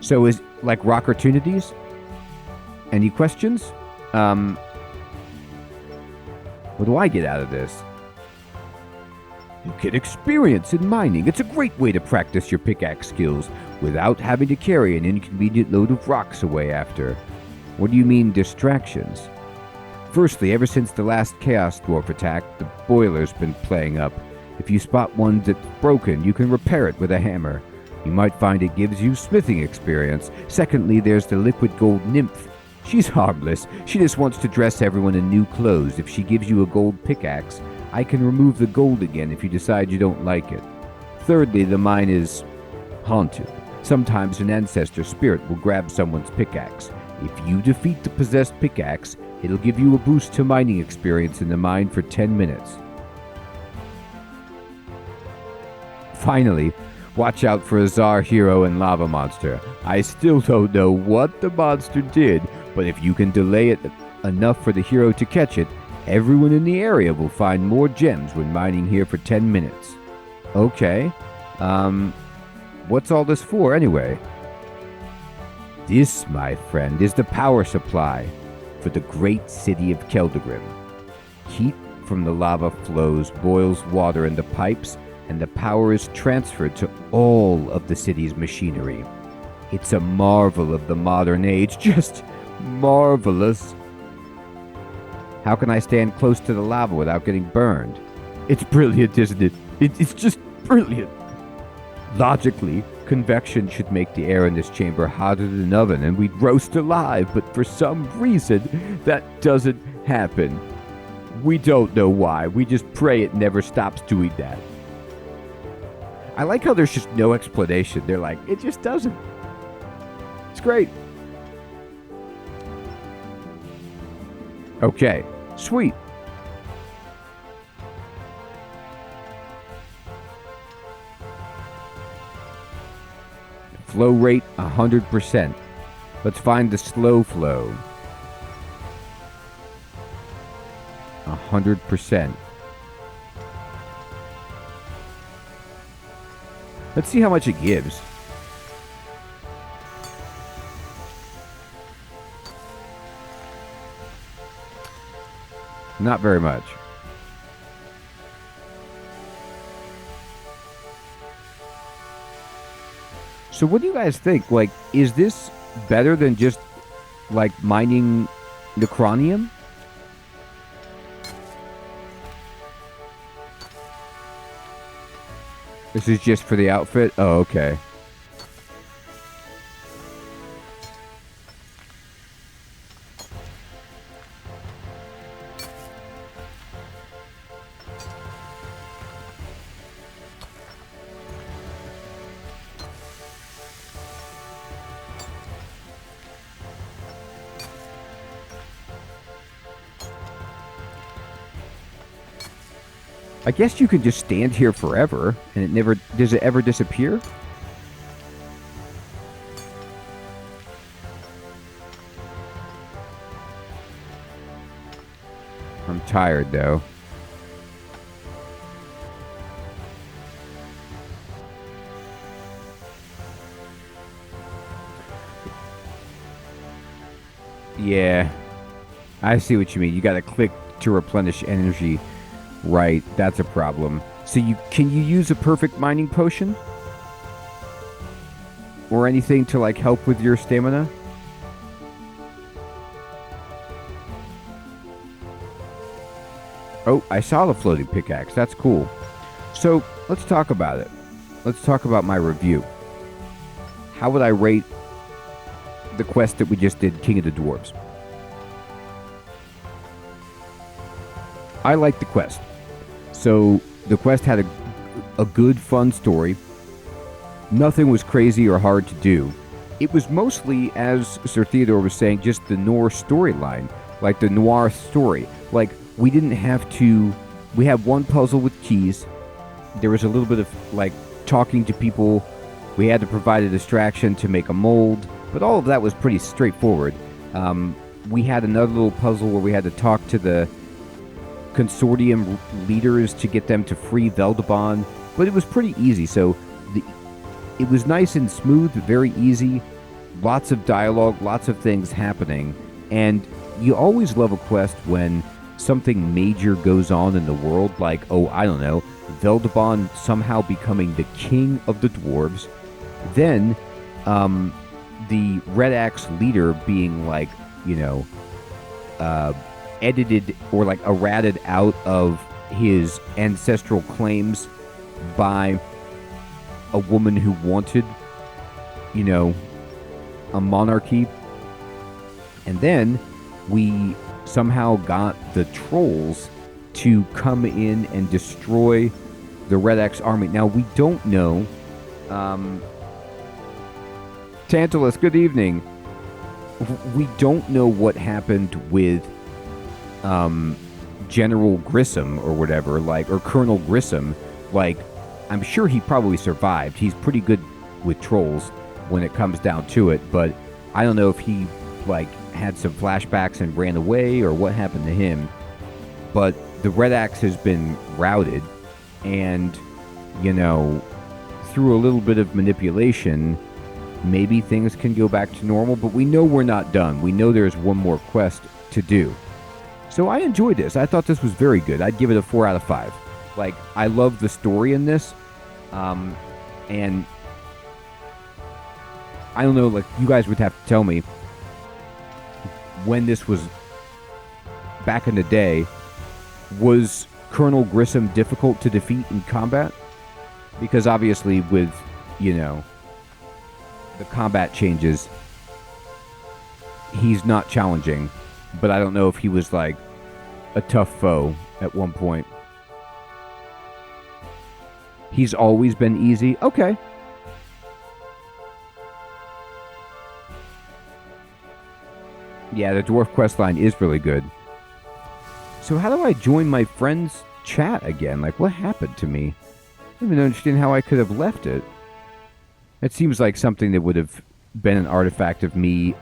So is like rock opportunities? Any questions? What do I get out of this? You get experience in mining. It's a great way to practice your pickaxe skills without having to carry an inconvenient load of rocks away after. What do you mean distractions? Firstly, ever since the last Chaos Dwarf attack, the boiler's been playing up. If you spot one that's broken, you can repair it with a hammer. You might find it gives you smithing experience. Secondly, there's the liquid gold nymph. She's harmless. She just wants to dress everyone in new clothes. If she gives you a gold pickaxe, I can remove the gold again if you decide you don't like it. Thirdly, the mine is haunted. Sometimes an ancestor spirit will grab someone's pickaxe. If you defeat the possessed pickaxe, it'll give you a boost to mining experience in the mine for 10 minutes. Finally, watch out for a Czar hero and lava monster. I still don't know what the monster did, but if you can delay it enough for the hero to catch it, everyone in the area will find more gems when mining here for 10 minutes. Okay, what's all this for anyway? This, my friend, is the power supply. for the great city of Keldegrim. Heat from the lava flows, boils water in the pipes, and the power is transferred to all of the city's machinery. It's a marvel of the modern age, just marvelous. How can I stand close to the lava without getting burned? It's brilliant, isn't it? It's just brilliant. Logically, convection should make the air in this chamber hotter than an oven and we'd roast alive, but for some reason, that doesn't happen. We don't know why. We just pray it never stops doing that. I like how there's just no explanation. They're like, it just doesn't. It's great. Okay, sweet. Flow rate 100%. Let's find the slow flow. 100%. Let's see how much it gives. Not very much. So what do you guys think? Like, is this better than just, like, mining Necronium? This is just for the outfit? Oh, okay. I guess you could just stand here forever, and it never... Does it ever disappear? I'm tired, though. Yeah. I see what you mean. You gotta click to replenish energy. Right, that's a problem. So can you use a perfect mining potion? Or anything to like help with your stamina? Oh, I saw the floating pickaxe. That's cool. So, let's talk about it. Let's talk about my review. How would I rate the quest that we just did, King of the Dwarves? I like the quest. So, the quest had a good, fun story. Nothing was crazy or hard to do. It was mostly, as Sir Theodore was saying, just the Norse storyline. Like the noir story. Like, we didn't have to... We had one puzzle with keys. There was a little bit of, like, talking to people. We had to provide a distraction to make a mold. But all of that was pretty straightforward. We had another little puzzle where we had to talk to the Consortium leaders to get them to free Vabon, but it was pretty easy. So it was nice and smooth, very easy, lots of dialogue, lots of things happening, and you always love a quest when something major goes on in the world, like, oh, I don't know, Vabon somehow becoming the king of the dwarves, then the Red Axe leader being like, you know, edited or like errated out of his ancestral claims by a woman who wanted, you know, a monarchy. And then we somehow got the trolls to come in and destroy the Red Axe army. Now, we don't know... Tantalus, good evening. We don't know what happened with General Grissom or whatever, like, or Colonel Grissom. Like, I'm sure he probably survived. He's pretty good with trolls when it comes down to it, but I don't know if he, like, had some flashbacks and ran away or what happened to him. But the Red Axe has been routed, and, you know, through a little bit of manipulation, maybe things can go back to normal, but we know we're not done. We know there's one more quest to do. So I enjoyed this. I thought this was very good. I'd give it a 4 out of 5. Like, I love the story in this. And I don't know, like, you guys would have to tell me when this was back in the day. Was Colonel Grissom difficult to defeat in combat? Because obviously with, you know, the combat changes, he's not challenging. But I don't know if he was, like, a tough foe at one point. He's always been easy? Okay. Yeah, the dwarf questline is really good. So how do I join my friend's chat again? Like, what happened to me? I don't even understand how I could have left it. It seems like something that would have been an artifact of me,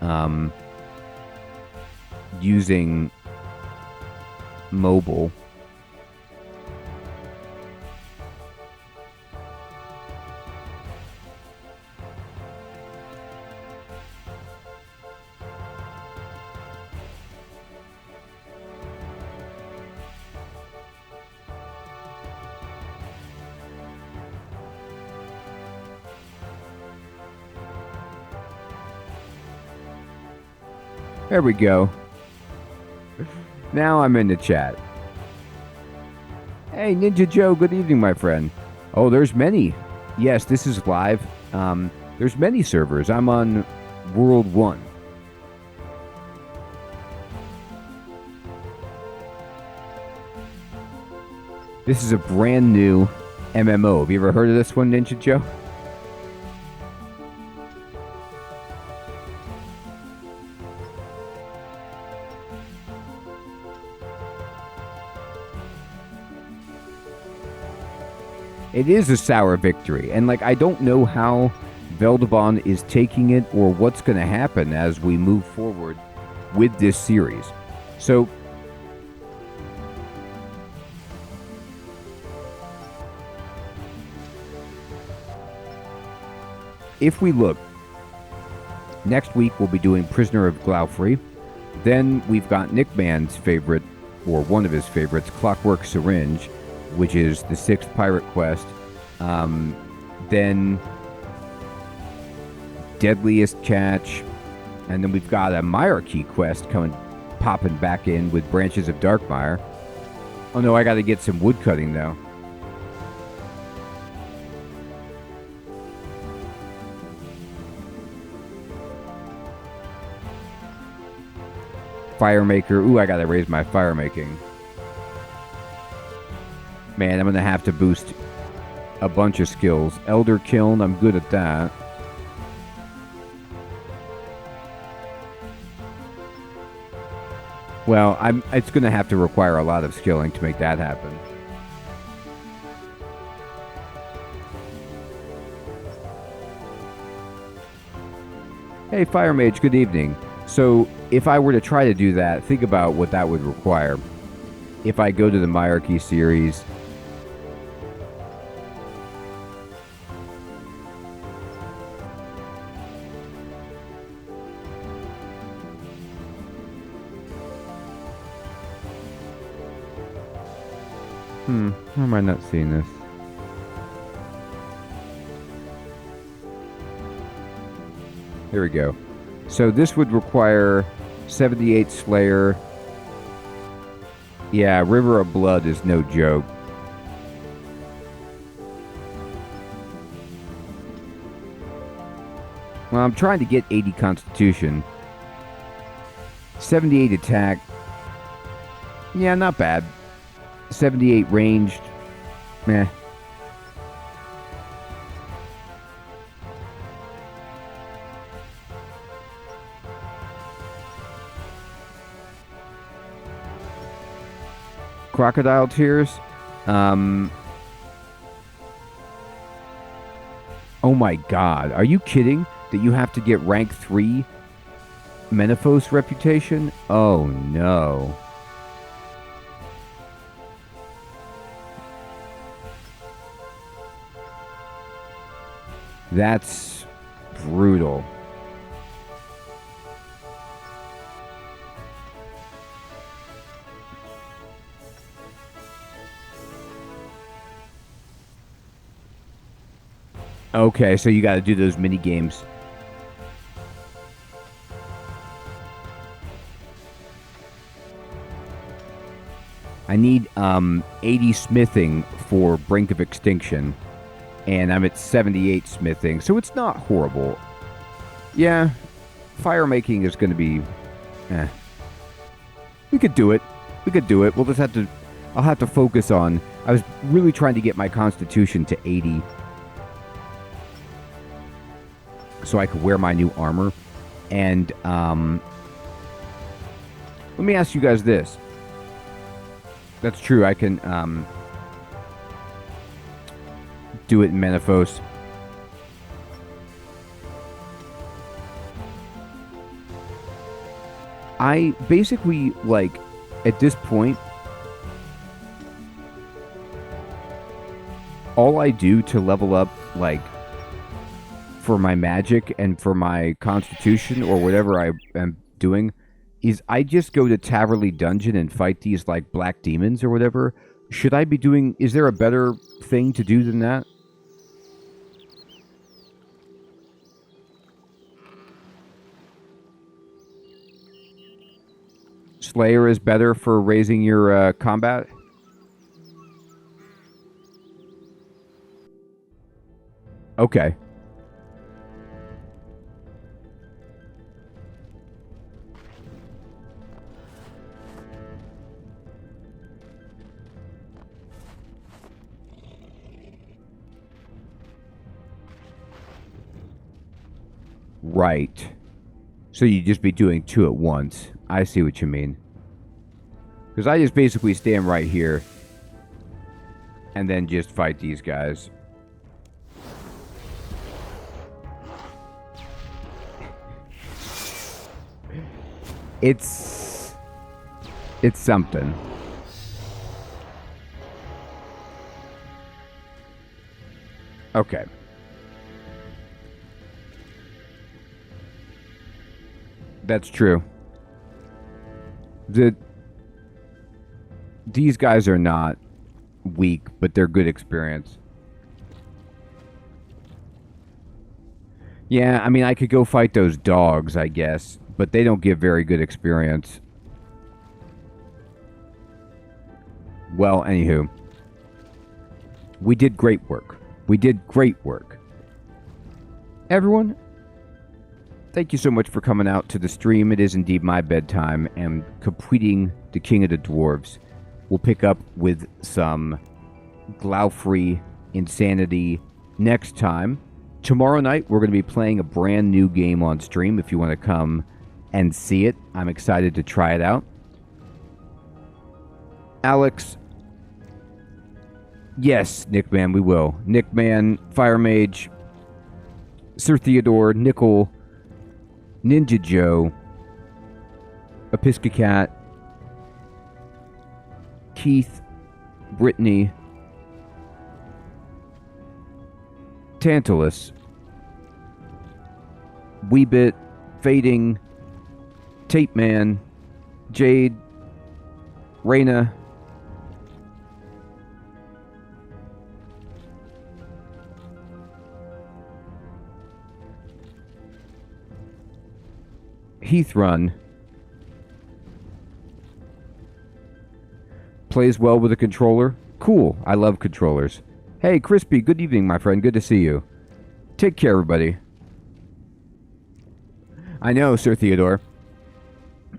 using mobile. There we go. Now I'm in the chat. Hey, Ninja Joe, good evening, my friend. Oh, there's many. Yes, this is live. There's many servers. I'm on World 1. This is a brand new MMO. Have you ever heard of this one, Ninja Joe? It is a sour victory, and like I don't know how Vabon is taking it or what's going to happen as we move forward with this series. So if we look, next week we'll be doing Prisoner of Glaufrey. Then we've got Nick Man's favorite, or one of his favorites, Clockwork Syringe, which is the 6th pirate quest. Then Deadliest Catch, and then we've got a Monarchy quest popping back in with Branches of Darkmire. Oh no, I gotta get some wood cutting though. Firemaker. Ooh, I gotta raise my fire making. Man, I'm gonna have to boost a bunch of skills. Elder Kiln, I'm good at that. Well, it's gonna have to require a lot of skilling to make that happen. Hey, Fire Mage, good evening. So, if I were to try to do that, think about what that would require. If I go to the Monarchy series, why am I not seeing this? Here we go. So this would require 78 Slayer. Yeah, River of Blood is no joke. Well, I'm trying to get 80 Constitution. 78 attack. Yeah, not bad. 78 ranged. Meh. Crocodile Tears. Oh my god. Are you kidding? That you have to get rank 3 Menaphos reputation? Oh no. That's brutal. Okay, so you got to do those mini games. I need 80 smithing for Brink of Extinction, and I'm at 78 smithing, so it's not horrible. Yeah, fire making is going to be... We could do it. We could do it. We'll just have to... I'll have to focus on... I was really trying to get my constitution to 80 so I could wear my new armor. And let me ask you guys this. That's true. I can do it in Menaphos. I basically, like, at this point, all I do to level up, like, for my magic and for my constitution or whatever I am doing is I just go to Taverley Dungeon and fight these, like, black demons or whatever. Should I be doing... Is there a better thing to do than that? Slayer is better for raising your combat? Okay. Right. So you just be doing two at once. I see what you mean. Because I just basically stand right here and then just fight these guys. It's something. Okay. That's true. These guys are not weak, but they're good experience. Yeah, I mean, I could go fight those dogs, I guess, but they don't give very good experience. Well, anywho. We did great work. We did great work. Everyone, thank you so much for coming out to the stream. It is indeed my bedtime, and completing the King of the Dwarves. We'll pick up with some Glaufrey insanity next time. Tomorrow night, we're going to be playing a brand new game on stream. If you want to come and see it, I'm excited to try it out. Alex. Yes, Nickman, we will. Nickman, Fire Mage, Sir Theodore, Nickel, Ninja Joe, Episcocat, Keith, Brittany, Tantalus, Weebit, Fading, Tape Man, Jade, Reyna, Heathrun, plays well with a controller. Cool. I love controllers. Hey, Crispy, good evening, my friend. Good to see you. Take care, everybody. I know, Sir Theodore.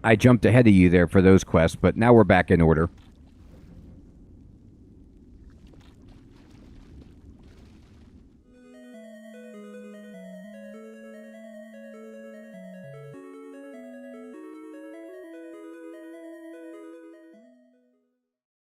I jumped ahead of you there for those quests, but now we're back in order.